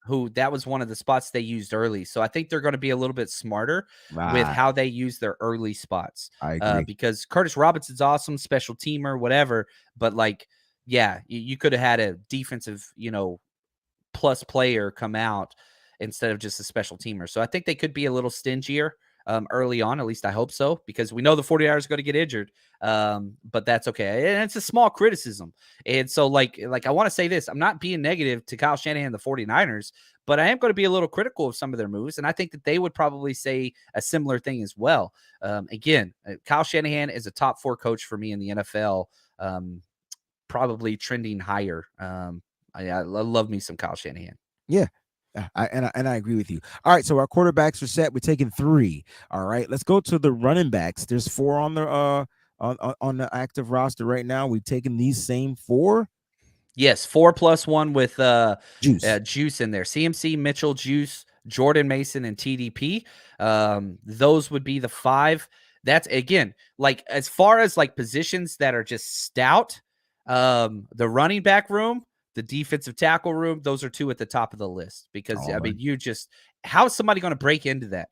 Who that was one of the spots they used early. So I think they're going to be a little bit smarter with how they use their early spots. I agree. Because Curtis Robinson's awesome, special teamer, whatever. But like, yeah, you could have had a defensive, plus player come out instead of just a special teamer. So I think they could be a little stingier early on. At least I hope so, because we know the 49ers are going to get injured. But that's okay. And it's a small criticism. And so like I want to say this, I'm not being negative to Kyle Shanahan and the 49ers, but I am going to be a little critical of some of their moves. And I think that they would probably say a similar thing as well. Again, Kyle Shanahan is a top 4 coach for me in the NFL. Probably trending higher. I love me some Kyle Shanahan. Yeah. I agree with you. All right, so our quarterbacks are set. We're taking 3. All right, let's go to the running backs. There's 4 on the on the active roster right now. We've taken these same 4. Yes, 4 plus 1 with Juice in there. CMC, Mitchell, Juice, Jordan Mason, and TDP. Those would be the 5. That's again, like as far as like positions that are just stout. The running back room, the defensive tackle room, those are 2 at the top of the list because how is somebody going to break into that?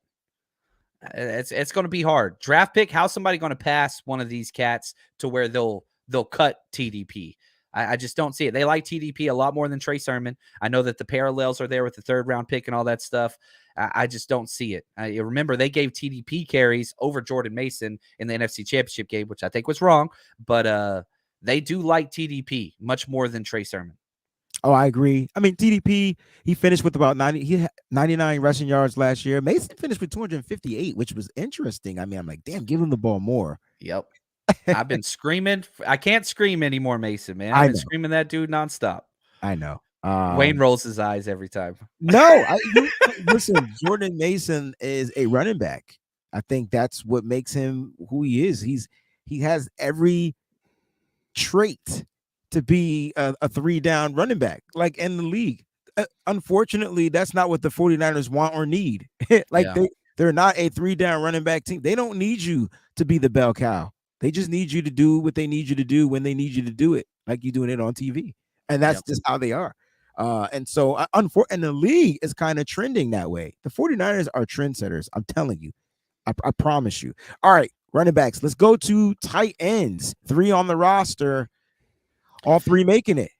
It's going to be hard. Draft pick, how's somebody going to pass one of these cats to where they'll cut TDP? I just don't see it. They like TDP a lot more than Trey Sermon. I know that the parallels are there with the 3rd round pick and all that stuff. I just don't see it. You remember they gave TDP carries over Jordan Mason in the NFC Championship game, which I think was wrong, but they do like TDP much more than Trey Sermon. Oh, I agree. I mean, TDP, he finished with about 99 rushing yards last year. Mason finished with 258, which was interesting. I mean, I'm like, damn, give him the ball more. Yep. I've been screaming. I can't scream anymore, Mason, man. I've been screaming that dude nonstop. I know. Wayne rolls his eyes every time. No, listen, Jordan Mason is a running back. I think that's what makes him who he is. He has every trait to be a 3-down running back like in the league. Unfortunately, that's not what the 49ers want or need. Like Yeah. they're not a 3-down running back team. They don't need you to be the bell cow. They just need you to do what they need you to do when they need you to do it, like you're doing it on TV. And that's just how they are. And so, and the league is kind of trending that way. The 49ers are trendsetters. I'm telling you. I promise you. All right, running backs. Let's go to tight ends. 3 on the roster. All 3 making it.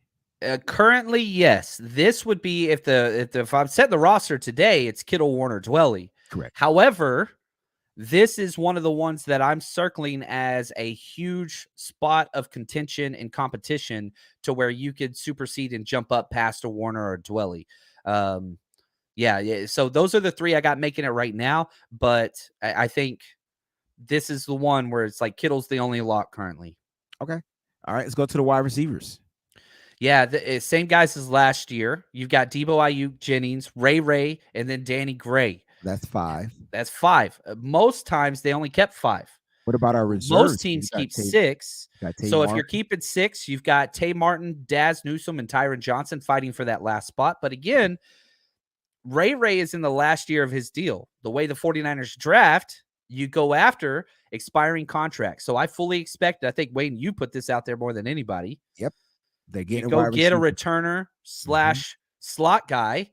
Currently, yes. This would be if I'm setting the roster today, it's Kittle, Warner, Dwelly. Correct. However, this is one of the ones that I'm circling as a huge spot of contention and competition to where you could supersede and jump up past a Warner or a Dwelly. Yeah. So those are the 3 I got making it right now. But I think this is the one where it's like Kittle's the only lock currently. Okay. All right. Let's go to the wide receivers. Yeah, the same guys as last year. You've got Debo Ayuk, Jennings, Ray, and then Danny Gray. That's 5. That's 5. Most times they only kept 5. What about our reserves? Most teams keep 6. So if you're Martin. keeping 6, you've got Tay Martin, Daz Newsome, and Tyron Johnson fighting for that last spot. But again, Ray is in the last year of his deal. The way the 49ers draft, you go after expiring contracts. So I fully expect, I think, Wayne, you put this out there more than anybody. Yep. They get a returner / slot guy,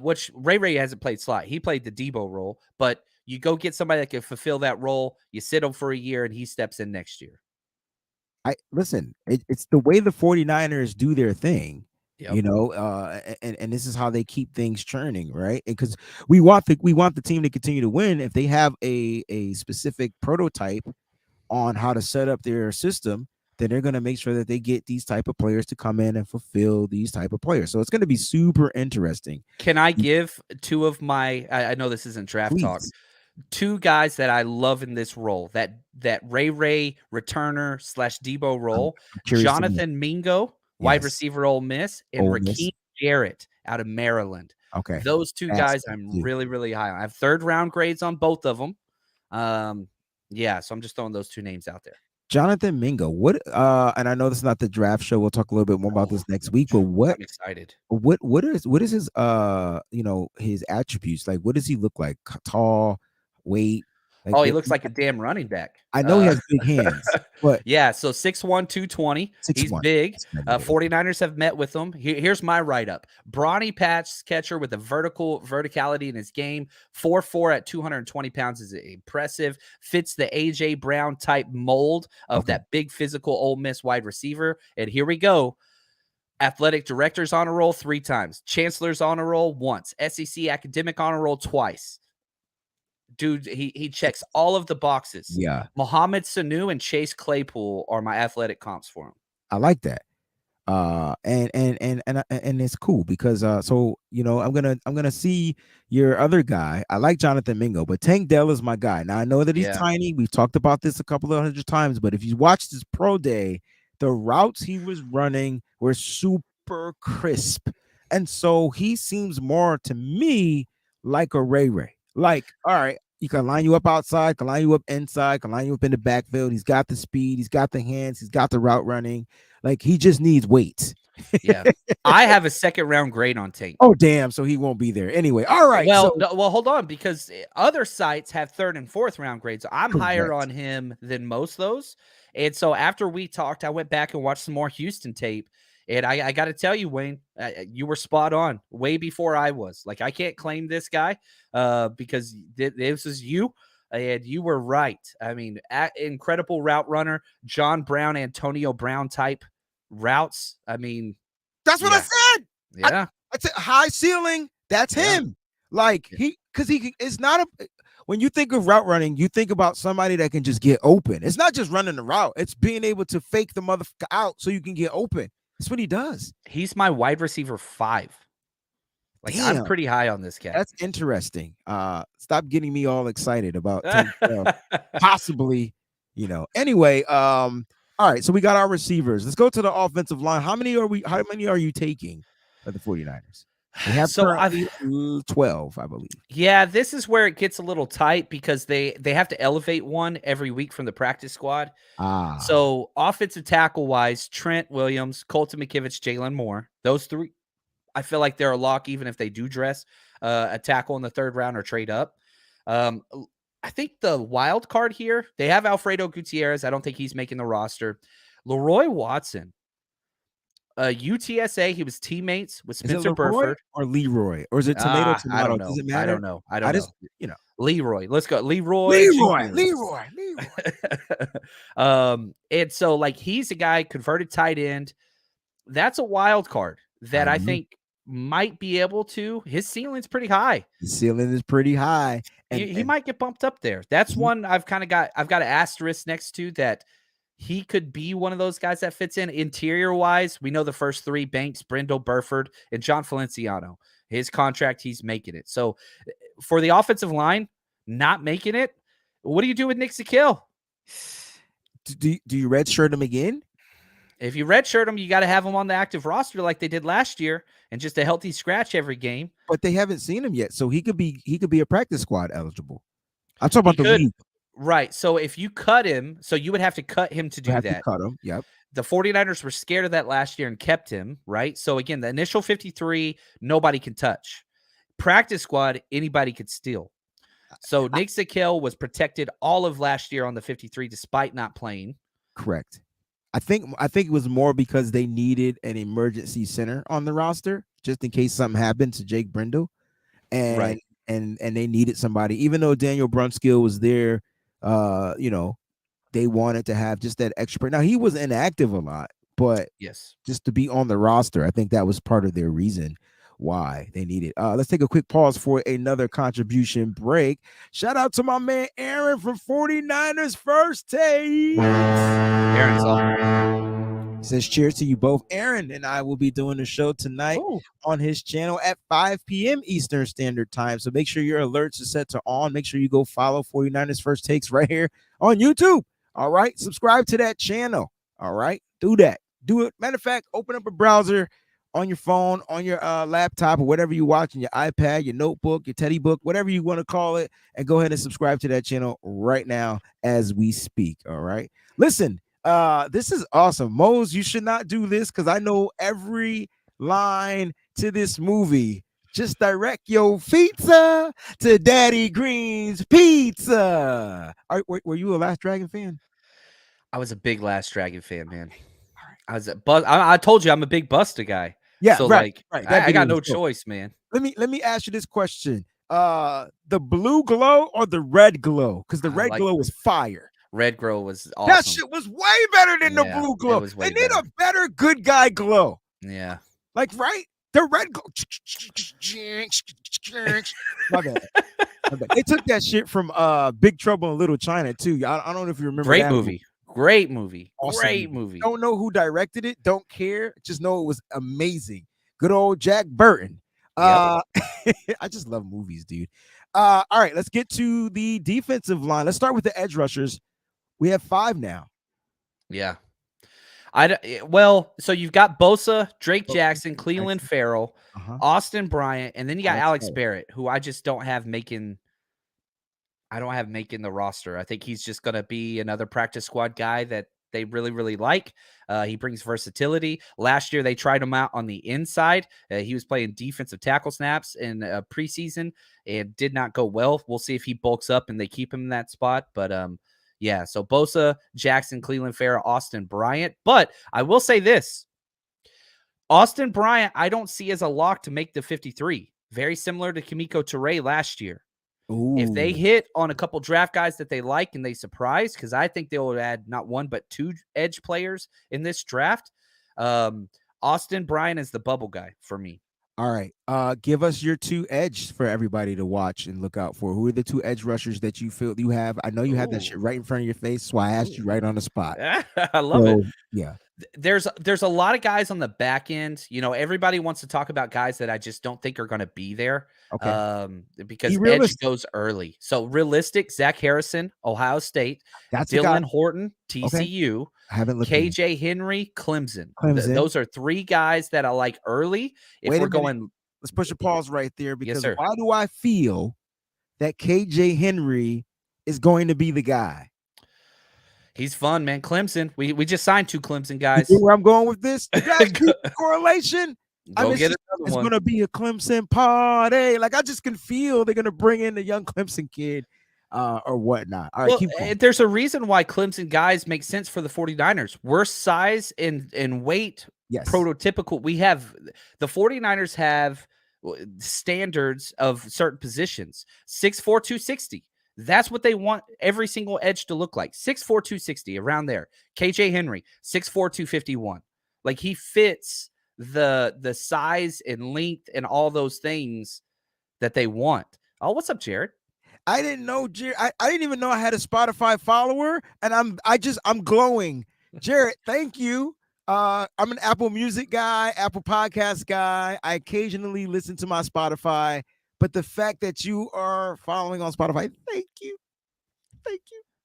which Ray hasn't played slot. He played the Debo role, but you go get somebody that can fulfill that role. You sit him for a year and he steps in next year. Listen, it's the way the 49ers do their thing. Yep. You know, and this is how they keep things churning, right? Because we want the team to continue to win. If they have a specific prototype on how to set up their system, then they're going to make sure that they get these type of players to come in and fulfill these type of players. So it's going to be super interesting. Can I give 2 of my? I know this isn't draft talk. 2 guys that I love in this role, that Ray returner / Debo role. Jonathan Mingo, wide receiver, Ole Miss, and Rakeem Jarrett out of Maryland. Okay, those 2 guys I'm really, really high on. I have 3rd round grades on both of them. Yeah, so I'm just throwing those 2 names out there. Jonathan Mingo, what? And I know this is not the draft show. We'll talk a little bit more about this next week. But what? I'm excited. What is his his attributes? Like, what does he look like? Tall, weight? Like, he looks like a damn running back. I know he has big hands, but yeah. So 6'1", 220. He's big. 49ers have met with him. Here's my write-up. Brawny patch catcher with a verticality in his game. 4'4" at 220 pounds is impressive. Fits the A.J. Brown type mold of that big physical Ole Miss wide receiver. And here we go. Athletic director's honor roll 3 times. Chancellor's honor roll once. SEC academic honor roll twice. Dude, he checks all of the boxes. Yeah. Mohamed Sanu and Chase Claypool are my athletic comps for him. I like that. And it's cool because so I'm gonna see your other guy. I like Jonathan Mingo, but Tank Dell is my guy. Now I know that he's tiny. We've talked about this a couple of 100 times, but if you watched his pro day, the routes he was running were super crisp, and so he seems more to me like a Ray. Like, all right, he can line you up outside, can line you up inside, can line you up in the backfield. He's got the speed, he's got the hands, he's got the route running. Like, he just needs weight. Yeah, I have a 2nd round grade on Tank. Oh, damn! So he won't be there anyway. All right. Well, hold on, because other sites have 3rd and 4th round grades. I'm higher on him than most of those. And so after we talked, I went back and watched some more Houston tape. And I got to tell you, Wayne, you were spot on way before I was. Like, I can't claim this guy because this is you, and you were right. I mean, incredible route runner, John Brown, Antonio Brown type routes. I mean, that's what I said. Yeah, I said high ceiling. That's him. Like it's not when you think of route running, you think about somebody that can just get open. It's not just running the route; it's being able to fake the motherfucker out so you can get open. That's what he does. He's my wide receiver 5. Like, damn, I'm pretty high on this guy. That's interesting. Stop getting me all excited about possibly, Anyway, all right. So we got our receivers. Let's go to the offensive line. How many are you taking at the 49ers? They have So currently 12, I believe. Yeah, this is where it gets a little tight because they have to elevate one every week from the practice squad. Ah, So offensive tackle wise, Trent Williams, Colton McKivitz, Jalen Moore, those three, I feel like they're a lock even if they do dress a tackle in the third round or trade up. I think the wild card here, they have Alfredo Gutierrez. I don't think he's making the roster. Leroy Watson, UTSA, he was teammates with is it Spencer Leroy Burford. or Leroy, or is it tomato? I don't Does know. it matter? I don't know. You know, Leroy. Let's go. Leroy. Leroy. And so like he's a guy converted tight end. That's a wild card that I think might be able to. His ceiling's pretty high. The ceiling is pretty high, and He might get bumped up there. That's one I've got an asterisk next to that. He could be one of those guys that fits in interior wise. We know the first three: Banks, Brindle, Burford, and John Feliciano. His contract, he's making it. So for the offensive line, not making it, what do you do with Nick Zakill? do you redshirt him again? If you redshirt him, you got to have him on the active roster like they did last year, and just a healthy scratch every game. But they haven't seen him yet, so he could be a practice squad eligible. I'm talking about the league. Right. So if you cut him, so you would have to cut him to do that. To cut him. Yep. The 49ers were scared of that last year and kept him, right? So again, the initial 53, nobody can touch. Practice squad, anybody could steal. So Nick Zakill was protected all of last year on the 53 despite not playing. Correct. I think it was more because they needed an emergency center on the roster just in case something happened to Jake Brindle. And right. and they needed somebody, even though Daniel Brunskill was there. They wanted to have just that extra. Now he was inactive a lot, but yes, just to be on the roster, I think that was part of their reason why they needed. Let's take a quick pause for another contribution break. Shout out to my man Aaron from 49ers First Take. Aaron's on. He says, cheers to you both. Aaron and I will be doing the show tonight on his channel at 5 p.m. Eastern Standard Time. So make sure your alerts are set to on. Make sure you go follow 49ers First Takes right here on YouTube. All right. Subscribe to that channel. All right. Do that. Do it. Matter of fact, open up a browser on your phone, on your laptop, or whatever you're watching, your iPad, your notebook, your teddy book, whatever you want to call it, and go ahead and subscribe to that channel right now as we speak. All right. Listen, this is awesome. Mose, you should not do this because I know every line to this movie. Just direct your pizza to Daddy Green's Pizza. Were you a Last Dragon fan? I was a big Last Dragon fan, man. I told you I'm a big Busta guy. Yeah, so right. I got no choice, man. Let me ask you this question: the blue glow or the red glow? Because the red glow was fire. Red glow was awesome. That shit was way better than the blue glow. They need a better good guy glow. Yeah, like right. The red glow. My bad. They took that shit from Big Trouble in Little China too. I don't know if you remember. Great that movie. Great movie. Awesome Great movie. Don't know who directed it. Don't care. Just know it was amazing. Good old Jack Burton. Yep. I just love movies, dude. All right, let's get to the defensive line. Let's start with the edge rushers. We have 5 now. Yeah. So you've got Bosa, Drake Jackson, Cleveland Farrell, Austin Bryant, and then you got Alex Barrett, who I just don't have making. I don't have making the roster. I think he's just going to be another practice squad guy that they really, really like. He brings versatility. Last year, they tried him out on the inside. He was playing defensive tackle snaps in preseason and did not go well. We'll see if he bulks up and they keep him in that spot. But yeah, so Bosa, Jackson, Cleveland Farrell, Austin Bryant. But I will say this. Austin Bryant, I don't see as a lock to make the 53. Very similar to Kimiko Trey last year. Ooh. If they hit on a couple draft guys that they like and they surprise, because I think they'll add not 1 but 2 edge players in this draft. Austin Bryant is the bubble guy for me. All right. Give us your 2 edge for everybody to watch and look out for. Who are the 2 edge rushers that you feel you have? I know you have that shit right in front of your face, so I asked you right on the spot. I love it. Yeah. There's a lot of guys on the back end. You know, everybody wants to talk about guys that I just don't think are going to be there. Okay. Because edge goes early. So realistic, Zach Harrison, Ohio State. That's Dylan Horton, TCU. Okay. I haven't looked. KJ Henry, Clemson. Those are 3 guys that I like early. If we're going let's push a pause right there, because sir. why do I feel that KJ Henry is going to be the guy? He's fun, man. Clemson. We just signed 2 Clemson You guys. see where I'm going with this? You guys see the correlation? I Go mean, get it's another one. going to be a Clemson party. Like, I just can feel they're going to bring in the young Clemson kid or whatnot. All right, Well, keep going. there's a reason why Clemson guys make sense for the 49ers. We're size and weight Yes. prototypical. We have the 49ers have standards of certain positions. 6'4", 260. That's what they want every single edge to look like. 6'4", 260, around there. KJ Henry, 6'4", 251. Like, he fits the size and length and all those things that they want. Oh, what's up, Jared? I didn't know, Jared. I didn't even know I had a Spotify follower, and I'm glowing. Jared, thank you. I'm an Apple Music guy, Apple Podcast guy. I occasionally listen to my Spotify, but the fact that you are following on Spotify, thank you.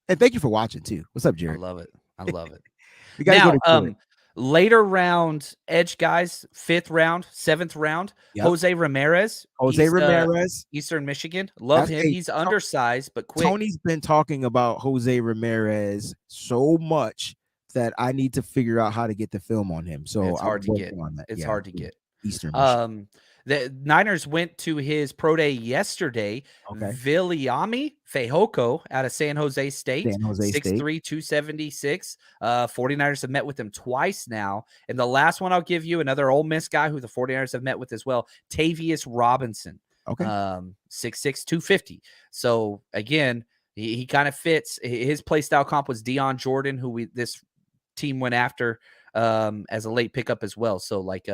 And thank you for watching too. What's up, Jared? I love it. I love it. You guys Now, go to Jared. later round edge guys, 5th round, 7th round, Yep. Jose Ramirez. Ramirez. Eastern Michigan. Love him. He's undersized, but quick. Tony's been talking about Jose Ramirez so much that I need to figure out how to get the film on him. So it's hard to get. It's hard to get. Eastern Michigan. The Niners went to his pro day yesterday. Okay. Viliami Fehoko out of San Jose State. 6'3", 276. 49ers have met with him twice now. And the last one I'll give you, another Ole Miss guy who the 49ers have met with as well, Tavius Robinson. Okay. 6'6", 250. So again, he kind of fits. His play style comp was Deion Jordan, who this team went after as a late pickup as well. So like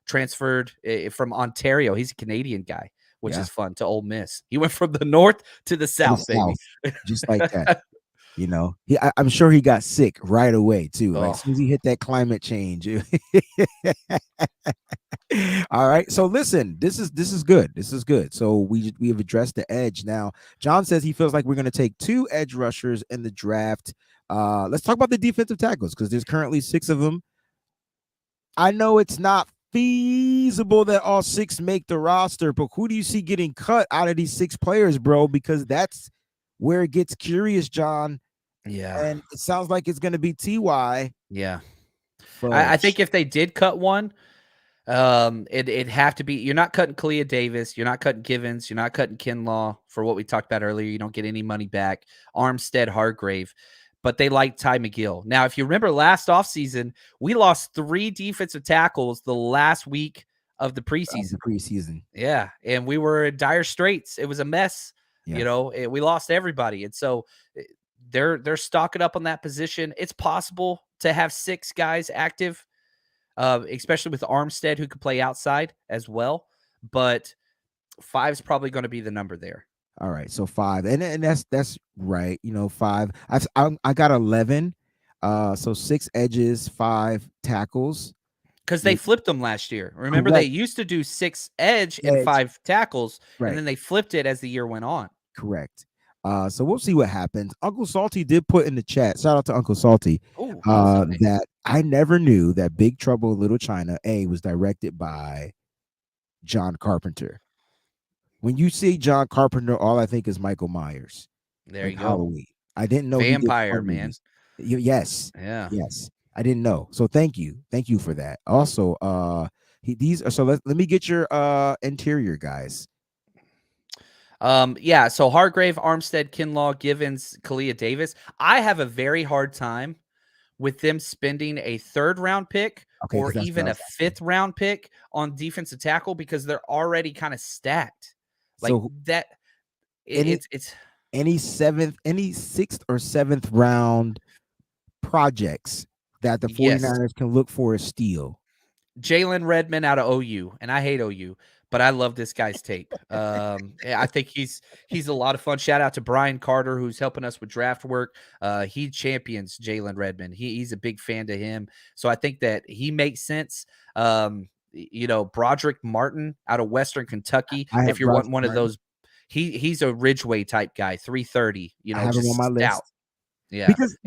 transferred from Ontario. He's a Canadian guy, which is fun, to Ole Miss. He went from the north to the south, baby. Just like that. You know, I'm sure he got sick right away too. Like, as soon as he hit that climate change. All right. So listen, this is good. This is good. So we have addressed the edge. Now, John says he feels like we're going to take 2 edge rushers in the draft. Let's talk about the defensive tackles, because there's currently 6 of them. I know it's not feasible that all 6 make the roster, but who do you see getting cut out of these 6 players, bro? Because that's where it gets curious, John. Yeah. And it sounds like it's going to be TY. Yeah. I think if they did cut one, it'd have to be, you're not cutting Kalia Davis, you're not cutting Givens, you're not cutting Kinlaw for what we talked about earlier. You don't get any money back. Armstead, Hargrave. But they like Ty McGill. Now, if you remember last offseason, we lost 3 defensive tackles the last week of the preseason. Yeah, and we were in dire straits. It was a mess. Yeah. You know, we lost everybody. And so they're stocking up on that position. It's possible to have 6 guys active, especially with Armstead, who could play outside as well. But 5 is probably going to be the number there. All right, so 5, and that's right. You know, 5. I got 11. So 6 edges, 5 tackles. Because they flipped them last year. Remember, they used to do 6 edge and 5 tackles, and then they flipped it as the year went on. Correct. So we'll see what happens. Uncle Salty did put in the chat. Shout out to Uncle Salty. That I never knew that Big Trouble in Little China was directed by John Carpenter. When you see John Carpenter, all I think is Michael Myers. There you go. Halloween. I didn't know. Vampire, man. Yes. Yeah. Yes. I didn't know. So thank you. Thank you for that. Also, let me get your interior guys. Yeah. So Hargrave, Armstead, Kinlaw, Givens, Kalia Davis. I have a very hard time with them spending a 3rd round pick or even a 5th round pick on defensive tackle, because they're already kind of stacked. Like so that. It's any 6th or 7th round projects that the 49ers can look for a steal. Jalen Redmond out of OU, and I hate OU, but I love this guy's tape. I think he's a lot of fun. Shout out to Brian Carter, who's helping us with draft work. He champions Jalen Redmond. He's a big fan to him, so I think that he makes sense. You know, Broderick Martin out of Western Kentucky. If you're wanting one of those, he's a Ridgeway type guy, 330. You know, I have him on my list. Yeah, because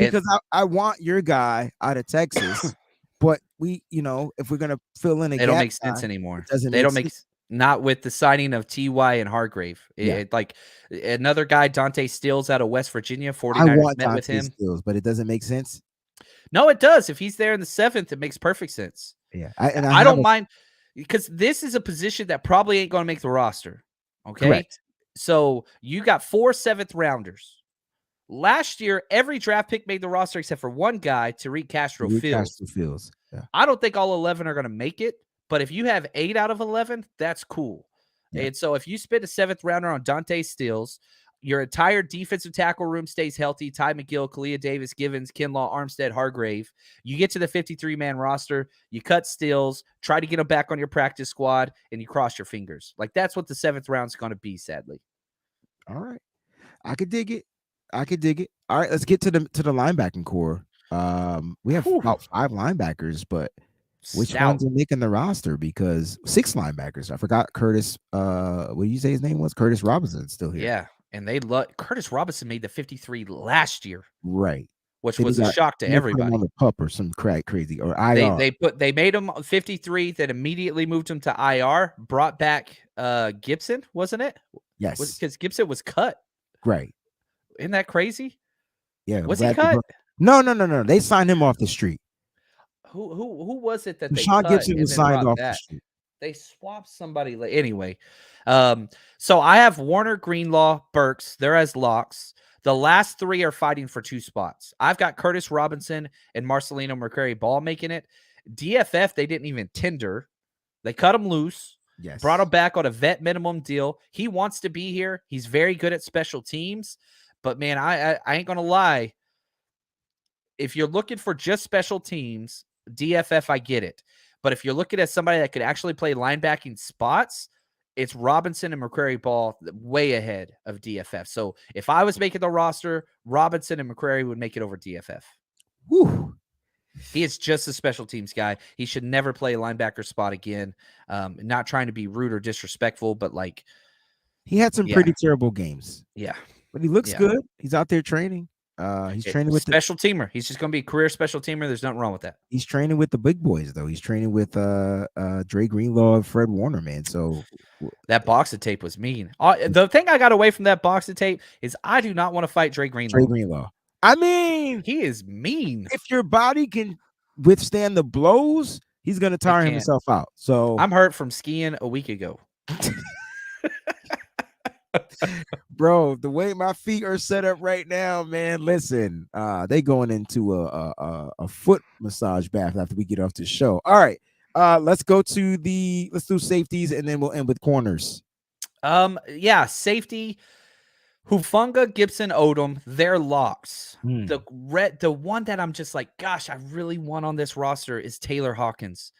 I want your guy out of Texas, but we, you know, if we're gonna fill in a gap, don't make sense anymore. It doesn't. They don't make. Not with the signing of T.Y. and Hargrave. Like another guy, Dante Stills out of West Virginia, 49ers I want met with Dante him. Stills, but it doesn't make sense. No, it does. If he's there in the 7th, it makes perfect sense. Yeah, I don't mind because this is a position that probably ain't going to make the roster. Okay. Correct. So you got 4 7th rounders. Last year, every draft pick made the roster except for one guy, Tariq Castro Fields. Yeah. I don't think all 11 are going to make it, but if you have 8 out of 11, that's cool. Yeah. And so if you spend a 7th rounder on Dante Stills, your entire defensive tackle room stays healthy. Ty McGill, Kalia Davis, Givens, Kinlaw, Armstead, Hargrave. You get to the 53-man roster, you cut Stills, try to get him back on your practice squad, and you cross your fingers. Like, that's what the 7th round's going to be, sadly. All right. I could dig it. All right, let's get to the linebacking core. We have about 5 linebackers, but which ones are making the roster? Because 6 linebackers. I forgot Curtis. What did you say his name was? Curtis Robinson still here. Yeah, and they Curtis Robinson made the 53 last year, right? Which was a shock to everybody. On the pup or some crazy or IR. They made him 53, then immediately moved him to IR. Brought back Gibson, wasn't it? Yes, because Gibson was cut. Right. Isn't that crazy? Yeah. Was he cut? No. They signed him off the street. Who was it that Sean Gibson was signed off the street? They swapped somebody. Anyway, so I have Warner, Greenlaw, Burks. They're as locks. The last 3 are fighting for 2 spots. I've got Curtis Robinson and Marcelino McCrary Ball making it. DFF, they didn't even tender. They cut him loose. Yes. Brought him back on a vet minimum deal. He wants to be here. He's very good at special teams. But, man, I ain't going to lie. If you're looking for just special teams, DFF, I get it. But if you're looking at somebody that could actually play linebacking spots, it's Robinson and McCrary Ball way ahead of DFF. So if I was making the roster, Robinson and McCrary would make it over DFF. Whew. He is just a special teams guy. He should never play a linebacker spot again. Not trying to be rude or disrespectful, but like he had some pretty terrible games. Yeah. But he looks good. He's out there training. He's training with special teamer. He's just going to be a career special teamer. There's nothing wrong with that. He's training with the big boys, though. He's training with Dre Greenlaw and Fred Warner, man. So that box of tape was mean. The thing I got away from that box of tape is I do not want to fight Dre Greenlaw. I mean, he is mean. If your body can withstand the blows, he's going to tire himself out. So I'm hurt from skiing a week ago. Bro, the way my feet are set up right now, man, listen, they going into a foot massage bath after we get off the show. All right, let's do safeties, and then we'll end with corners. Safety, Hufanga, Gibson, Odom, they're locks. The one that I'm just like, gosh, I really want on this roster is Taylor Hawkins.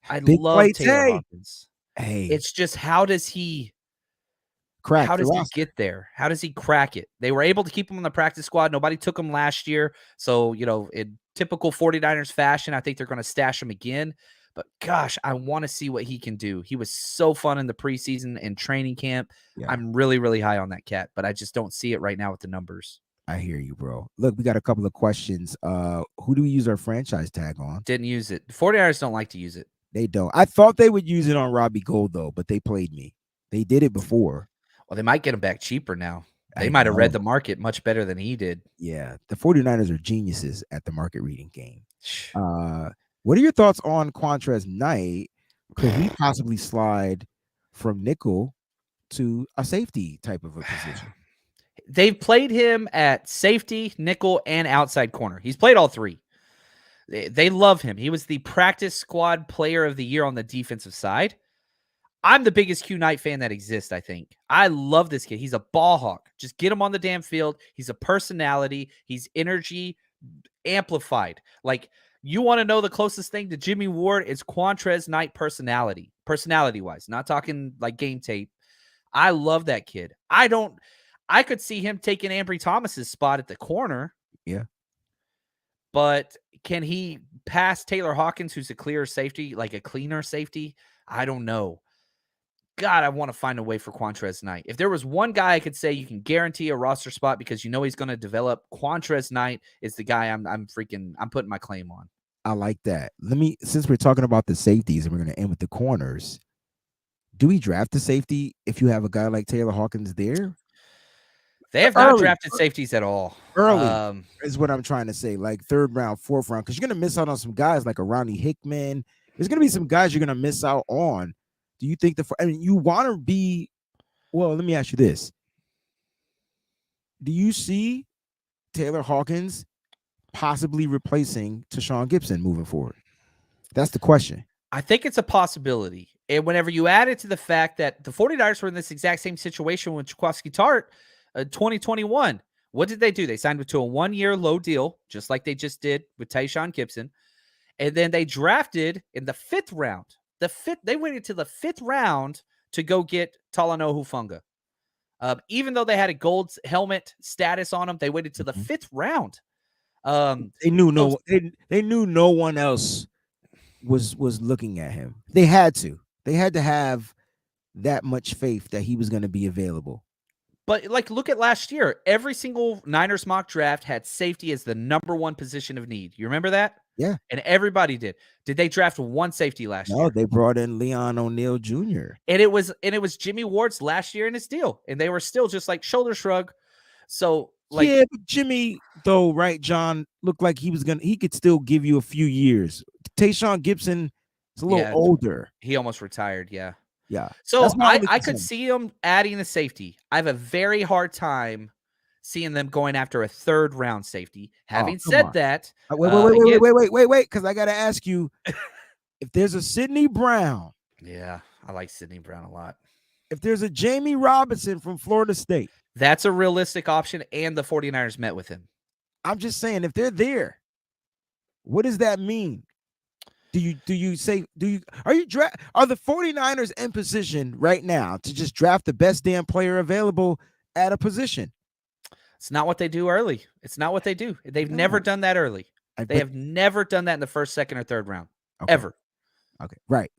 I love Taylor Hawkins. Hey, it's just how does he get there? How does he crack it? They were able to keep him on the practice squad. Nobody took him last year. So, in typical 49ers fashion, I think they're going to stash him again. But gosh, I want to see what he can do. He was so fun in the preseason and training camp. Yeah. I'm really, really high on that cat, but I just don't see it right now with the numbers. I hear you, bro. Look, we got a couple of questions. Who do we use our franchise tag on? Didn't use it. The 49ers don't like to use it. They don't. I thought they would use it on Robbie Gould, though, but they played me. They did it before. Well, they might get him back cheaper now. They might have read the market much better than he did. Yeah, the 49ers are geniuses at the market reading game. What are your thoughts on Quantrez Knight? Could he possibly slide from nickel to a safety type of a position? They've played him at safety, nickel, and outside corner. He's played all 3. They love him. He was the practice squad player of the year on the defensive side. I'm the biggest Q Knight fan that exists, I think. I love this kid. He's a ball hawk. Just get him on the damn field. He's a personality. He's energy amplified. Like, you want to know the closest thing to Jimmy Ward? It's Quantrez Knight personality-wise. Not talking like game tape. I love that kid. I could see him taking Ambry Thomas's spot at the corner. Yeah. But can he pass Taylor Hawkins, who's a cleaner safety? I don't know. God, I want to find a way for Quantrez Knight. If there was one guy I could say you can guarantee a roster spot because he's going to develop, Quantrez Knight is the guy I'm putting my claim on. I like that. Since we're talking about the safeties and we're going to end with the corners, do we draft the safety if you have a guy like Taylor Hawkins there? They have not drafted safeties at all. Early is what I'm trying to say, like 3rd round, 4th round, because you're going to miss out on some guys like a Ronnie Hickman. There's going to be some guys you're going to miss out on. Do you think you want to be, well, let me ask you this. Do you see Taylor Hawkins possibly replacing Tashawn Gibson moving forward? That's the question. I think it's a possibility. And whenever you add it to the fact that the 49ers were in this exact same situation with Jaquiski Tart 2021, what did they do? They signed him to a 1-year low deal, just like they just did with Tashawn Gibson. And then they drafted in the 5th round. They waited to the 5th round to go get Talanoa Hufanga. Even though they had a gold helmet status on them, they waited to the 5th round. They knew no one else was looking at him. They had to have that much faith that he was going to be available. But like, look at last year. Every single Niners mock draft had safety as the number 1 position of need. You remember that? Yeah. And everybody did. Did they draft one safety last year? No, they brought in Leon O'Neal Jr. And it was Jimmy Ward's last year in his deal. And they were still just like shoulder shrug. So like, yeah, but Jimmy, though, right, John, looked like he could still give you a few years. Tashawn Gibson is a little older. He almost retired, yeah. Yeah. So I could see him adding a safety. I have a very hard time seeing them going after a 3rd round safety. Having said that, wait, because I gotta ask you if there's a Sidney Brown. Yeah, I like Sidney Brown a lot. If there's a Jamie Robinson from Florida State, that's a realistic option, and the 49ers met with him. I'm just saying, if they're there, what does that mean? Are the 49ers in position right now to just draft the best damn player available at a position? It's not what they do early. It's not what they do. They've never done that early. They have never done that in the 1st, 2nd, or 3rd round. Okay. Ever. Okay. Right.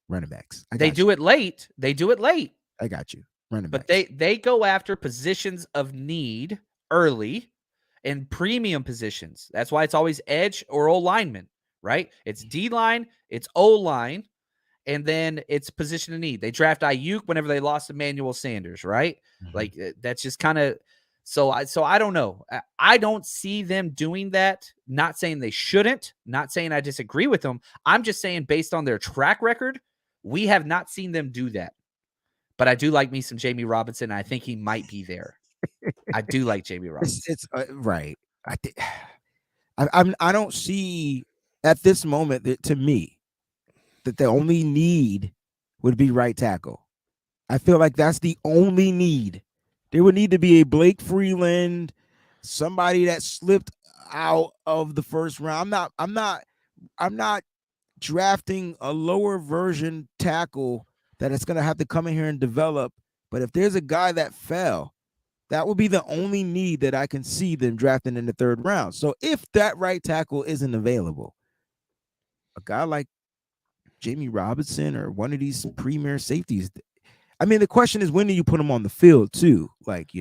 Running backs. They do it late. I got you. Running backs. But they go after positions of need early and premium positions. That's why it's always edge or O-lineman, right? It's D-line, it's O-line, and then it's position of need. They draft Ayuk whenever they lost Emmanuel Sanders, right? Like, that's just kind of so I don't know. I don't see them doing that. Not saying they shouldn't, not saying I disagree with them. I'm just saying based on their track record, we have not seen them do that. But I do like me some Jamie Robinson. I think he might be there. I do like Jamie Robinson. It's right. I don't see at this moment that, to me, that the only need would be right tackle. I feel like that's the only need. There would need to be a Blake Freeland, somebody that slipped out of the 1st round. I'm not drafting a lower version tackle that it's going to have to come in here and develop. But if there's a guy that fell, that would be the only need that I can see them drafting in the 3rd round. So if that right tackle isn't available, a guy like Jamie Robinson or one of these premier safeties, I mean, the question is, when do you put them on the field too? Like,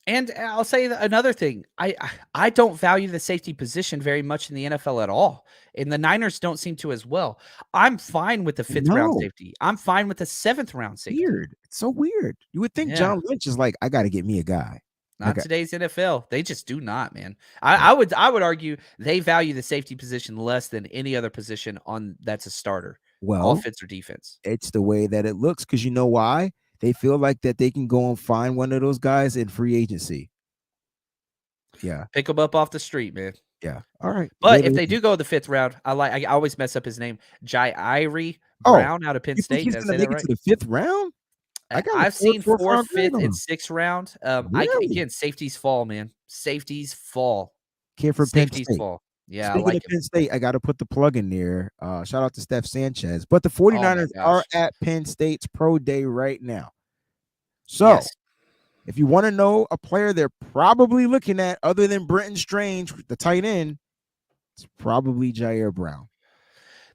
And I'll say another thing. I don't value the safety position very much in the NFL at all. And the Niners don't seem to as well. I'm fine with the 5th round safety. I'm fine with the 7th round safety. Weird. It's so weird. You would think John Lynch is like, I got to get me a guy. Not today's NFL. They just do not, man. I would argue they value the safety position less than any other position that's a starter. Well, offense or defense. It's the way that it looks, because you know why? They feel like that they can go and find one of those guys in free agency. Yeah. Pick them up off the street, man. Yeah. All right. But if they do go the 5th round, I always mess up his name. Jai Brown out of Penn State. He's going to make it to the 5th round? I've seen 4th, 5th, and 6th round. Again, safeties fall, man. Safeties fall. Care for Penn State. Fall. Yeah, Speaking of Penn State, I got to put the plug in there. Shout out to Steph Sanchez. But the 49ers are at Penn State's Pro Day right now. So if you want to know a player they're probably looking at other than Brenton Strange, the tight end, it's probably Jair Brown.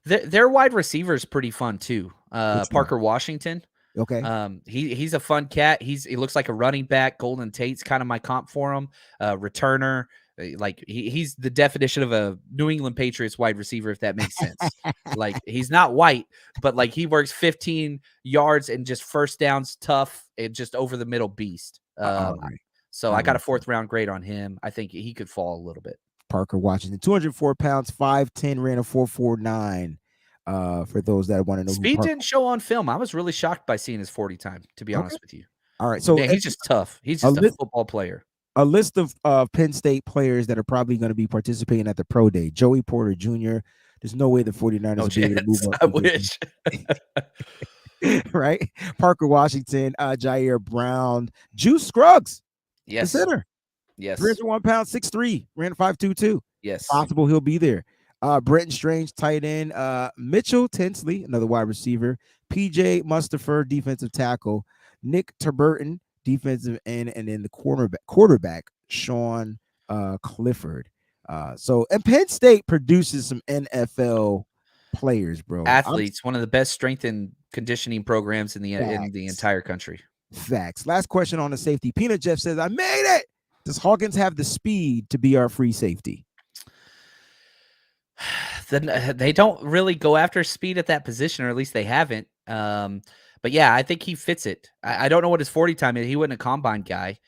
Their wide receiver is pretty fun too. Parker Washington. Okay. He's a fun cat. He looks like a running back. Golden Tate's kind of my comp for him. Returner. Like he's the definition of a New England Patriots wide receiver, if that makes sense. Like he's not white, but like he works 15 yards and just first downs tough and just over the middle beast. All right. So I I got a like 4th round grade on him. I think he could fall a little bit. Parker Washington, 204 pounds, 5'10", ran a 4.49. For those that want to know, Speed didn't show on film. I was really shocked by seeing his 40 time, to be honest with you. All right, so man, he's just tough. He's just a football player. A list of Penn State players that are probably going to be participating at the Pro Day. Joey Porter Jr. There's no way the 49ers will be able to move up. I wish. Right? Parker Washington, Jair Brown, Juice Scruggs. Yes. The center. Yes. 301 pounds, 6'3", ran 5.22. Yes. Possible he'll be there. Brenton Strange, tight end. Mitchell Tinsley, another wide receiver. PJ Mustapher, defensive tackle. Nick Turburton, defensive end, and then the quarterback Sean Clifford. And Penn State produces some NFL players, bro. Athletes, one of the best strength and conditioning programs in the entire country. Facts. Last question on the safety. Peanut Jeff says, I made it. Does Hawkins have the speed to be our free safety? Then they don't really go after speed at that position, or at least they haven't. But yeah, I think he fits it. I don't know what his 40 time is. He wasn't a combine guy.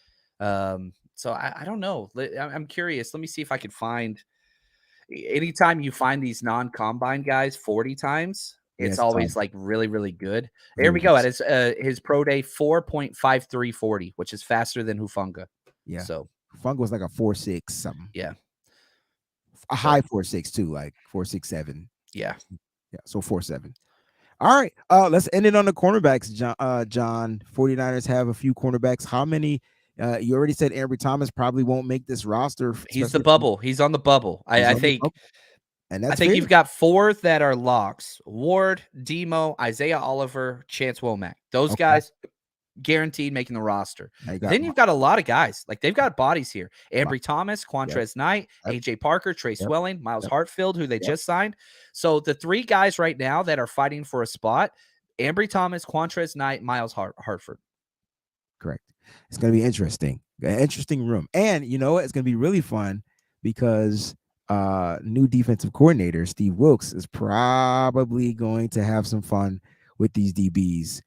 So I don't know. I'm curious. Let me see if I can find. Anytime you find these non-combine guys 40 times, it's always like really, really good. Here we go. At his pro day, 4.5340, which is faster than Hufanga. Yeah. So Hufanga was like a 4.6 something. Yeah. A high 4.6 too, like 4.67. Yeah. Yeah. So 4.7. All right. Let's end it on the cornerbacks, John. 49ers have a few cornerbacks. How many? You already said Ambry Thomas probably won't make this roster. He's the bubble. He's on the bubble. I think. And that's I think you've got 4 that are locks: Ward, Demo, Isaiah Oliver, Chance Womack. Those guys guaranteed making the roster. Then you've got a lot of guys. Like they've got bodies here. Ambry Thomas, Quantrez Knight, AJ Parker, Trey Swelling, Miles Hartfield, who they just signed. So the 3 guys right now that are fighting for a spot: Ambry Thomas, Quantrez Knight, Miles Hartford. Correct. It's going to be interesting. An interesting room. And you know what? It's going to be really fun because new defensive coordinator Steve Wilks is probably going to have some fun with these DBs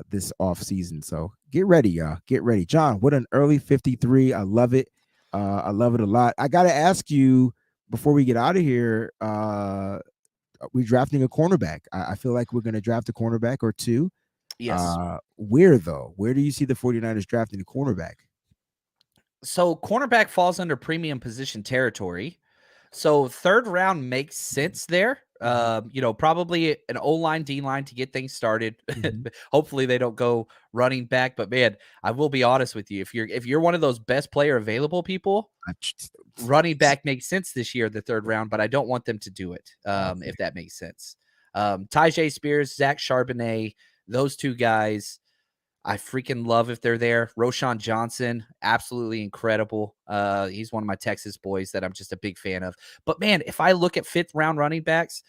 this off season. So get ready, y'all. Get ready. John, what an early 53. I love it. I love it a lot. I got to ask you before we get out of here, we're drafting a cornerback. I feel like we're going to draft a cornerback or 2. Yes. Where though? Where do you see the 49ers drafting a cornerback? So cornerback falls under premium position territory. So 3rd round makes sense there. Probably an O-line, D-line to get things started. Hopefully they don't go running back. But man, I will be honest with you. If you're one of those best player available people, running back makes sense this year, the 3rd round, but I don't want them to do it. If that makes sense. Tyjae Spears, Zach Charbonnet, those 2 guys, I freaking love if they're there. Roshan Johnson, absolutely incredible. He's one of my Texas boys that I'm just a big fan of. But man, if I look at 5th round running backs,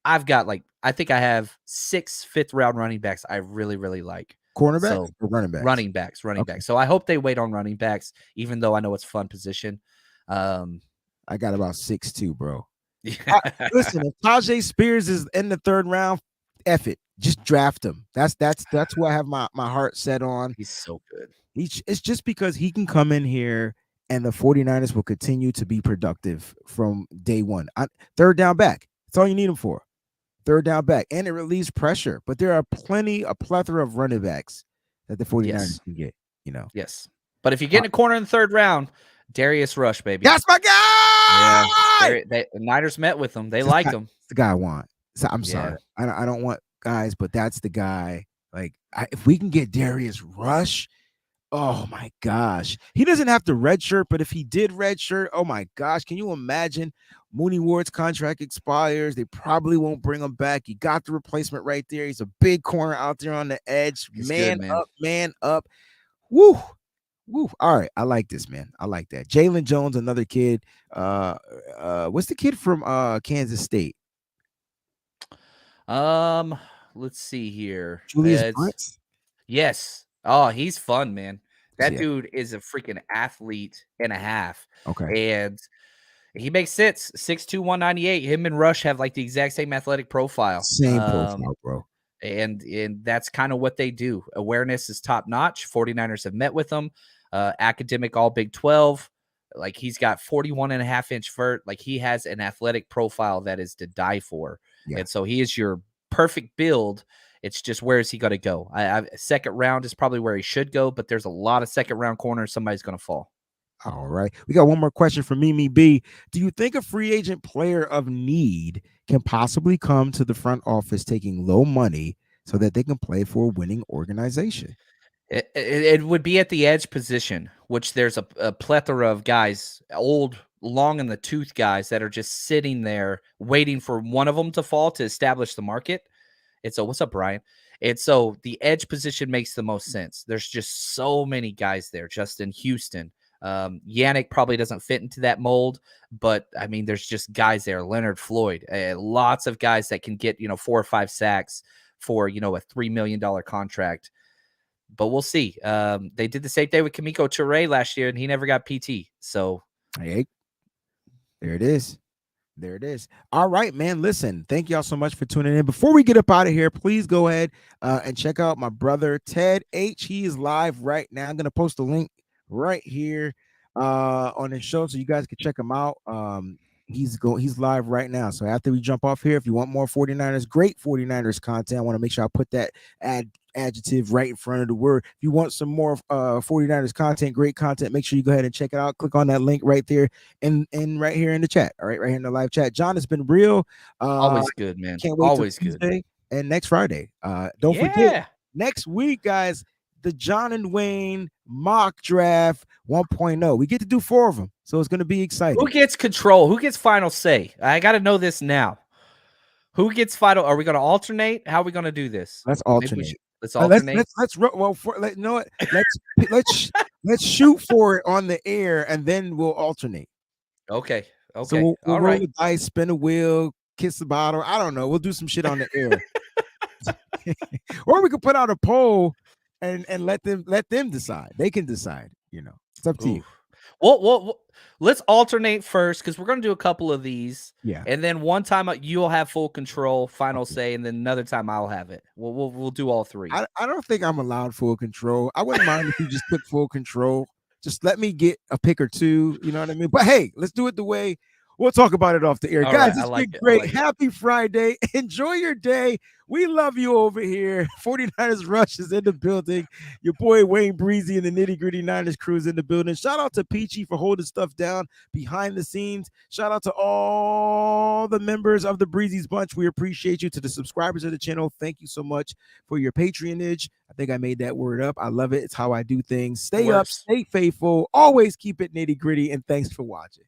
I've got I think I have 6 5th round running backs I really, really like. Cornerbacks or running backs? Running backs. So I hope they wait on running backs, even though I know it's a fun position. I got about 6 too, bro. Listen, if Tyjae Spears is in the 3rd round, F it. Just draft him. That's who I have my heart set on. He's so good. It's just because he can come in here and the 49ers will continue to be productive from day one. 3rd down back. That's all you need him for. 3rd down back. And it relieves pressure. But there are a plethora of running backs that the 49ers can get, Yes. But if you get in a corner in the 3rd round, Darius Rush, baby. That's my guy. Yeah. The Niners met with him. They like him. That's the guy I want. So I'm sorry. I don't want guys, but that's the guy. Like, if we can get Darius Rush, oh my gosh, he doesn't have to redshirt, but if he did redshirt, oh my gosh, can you imagine? Mooney Ward's contract expires. They probably won't bring him back. You got the replacement right there. He's a big corner out there on the edge. Man up. Woo. All right, I like this, man. I like that. Jalen Jones, another kid. What's the kid from Kansas State? Let's see here. Julius Brents? Yes. Oh, he's fun, man. That dude is a freaking athlete and a half. Okay. And he makes sense. 6'2", 198. Him and Rush have like the exact same athletic profile. Same profile, bro. And that's kind of what they do. Awareness is top notch. 49ers have met with him. Academic all Big 12. Like he's got 41.5-inch vert. Like he has an athletic profile that is to die for. Yeah. And so he is your perfect build. It's just where is he going to go? Second round is probably where he should go, but there's a lot of second round corners. Somebody's going to fall. All right. We got one more question from Mimi B. Do you think a free agent player of need can possibly come to the front office taking low money so that they can play for a winning organization? It would be at the edge position, which there's a plethora of guys, old, long in the tooth guys that are just sitting there waiting for one of them to fall to establish the market. And so, what's up, Brian? And so the edge position makes the most sense. There's just so many guys there. Justin Houston. Yannick probably doesn't fit into that mold, but I mean, there's just guys there. Leonard Floyd, lots of guys that can get, 4 or 5 sacks for, a $3 million contract. But we'll see. They did the same thing with Kamiko Toure last year, and he never got PT. So, hey, there it is. There it is. All right, man. Listen, thank y'all so much for tuning in. Before we get up out of here, please go ahead and check out my brother, Ted H. He is live right now. I'm going to post a link right here on his show so you guys can check him out. He's live right now. So after we jump off here, if you want more 49ers, great 49ers content, I want to make sure I put that adjective right in front of the word. If you want some more 49ers content, great content, make sure you go ahead and check it out. Click on that link right there and right here in the chat. All right, right here in the live chat. John, it's been real. Always good, man. Can't wait always till good. Tuesday and next Friday. Don't forget, next week, guys, the John and Wayne mock draft 1.0. We get to do 4 of them, so it's going to be exciting. Who gets control? Who gets final say? I got to know this now. Who gets final? Are we going to alternate? How are we going to do this? Let's alternate. Let's alternate. Let's shoot for it on the air, and then we'll alternate. Okay. So we'll roll the dice, spin a wheel, kiss the bottle. I don't know. We'll do some shit on the air, or we could put out a poll and let them decide. They can decide. It's up to you. Well, let's alternate first because we're going to do a couple of these. Yeah. And then one time you'll have full control, final say, and then another time I'll have it. We'll do all 3. I don't think I'm allowed full control. I wouldn't mind if you just put full control. Just let me get a pick or 2. You know what I mean? But hey, let's do it the way. We'll talk about it off the air. All Guys, right, it's been great. Happy Friday. Enjoy your day. We love you over here. 49ers Rush is in the building. Your boy Wayne Breezy and the Nitty Gritty Niners crew is in the building. Shout out to Peachy for holding stuff down behind the scenes. Shout out to all the members of the Breezy's Bunch. We appreciate you. To the subscribers of the channel, thank you so much for your patronage. I think I made that word up. I love it. It's how I do things. Stay up, stay faithful, always keep it nitty gritty, and thanks for watching.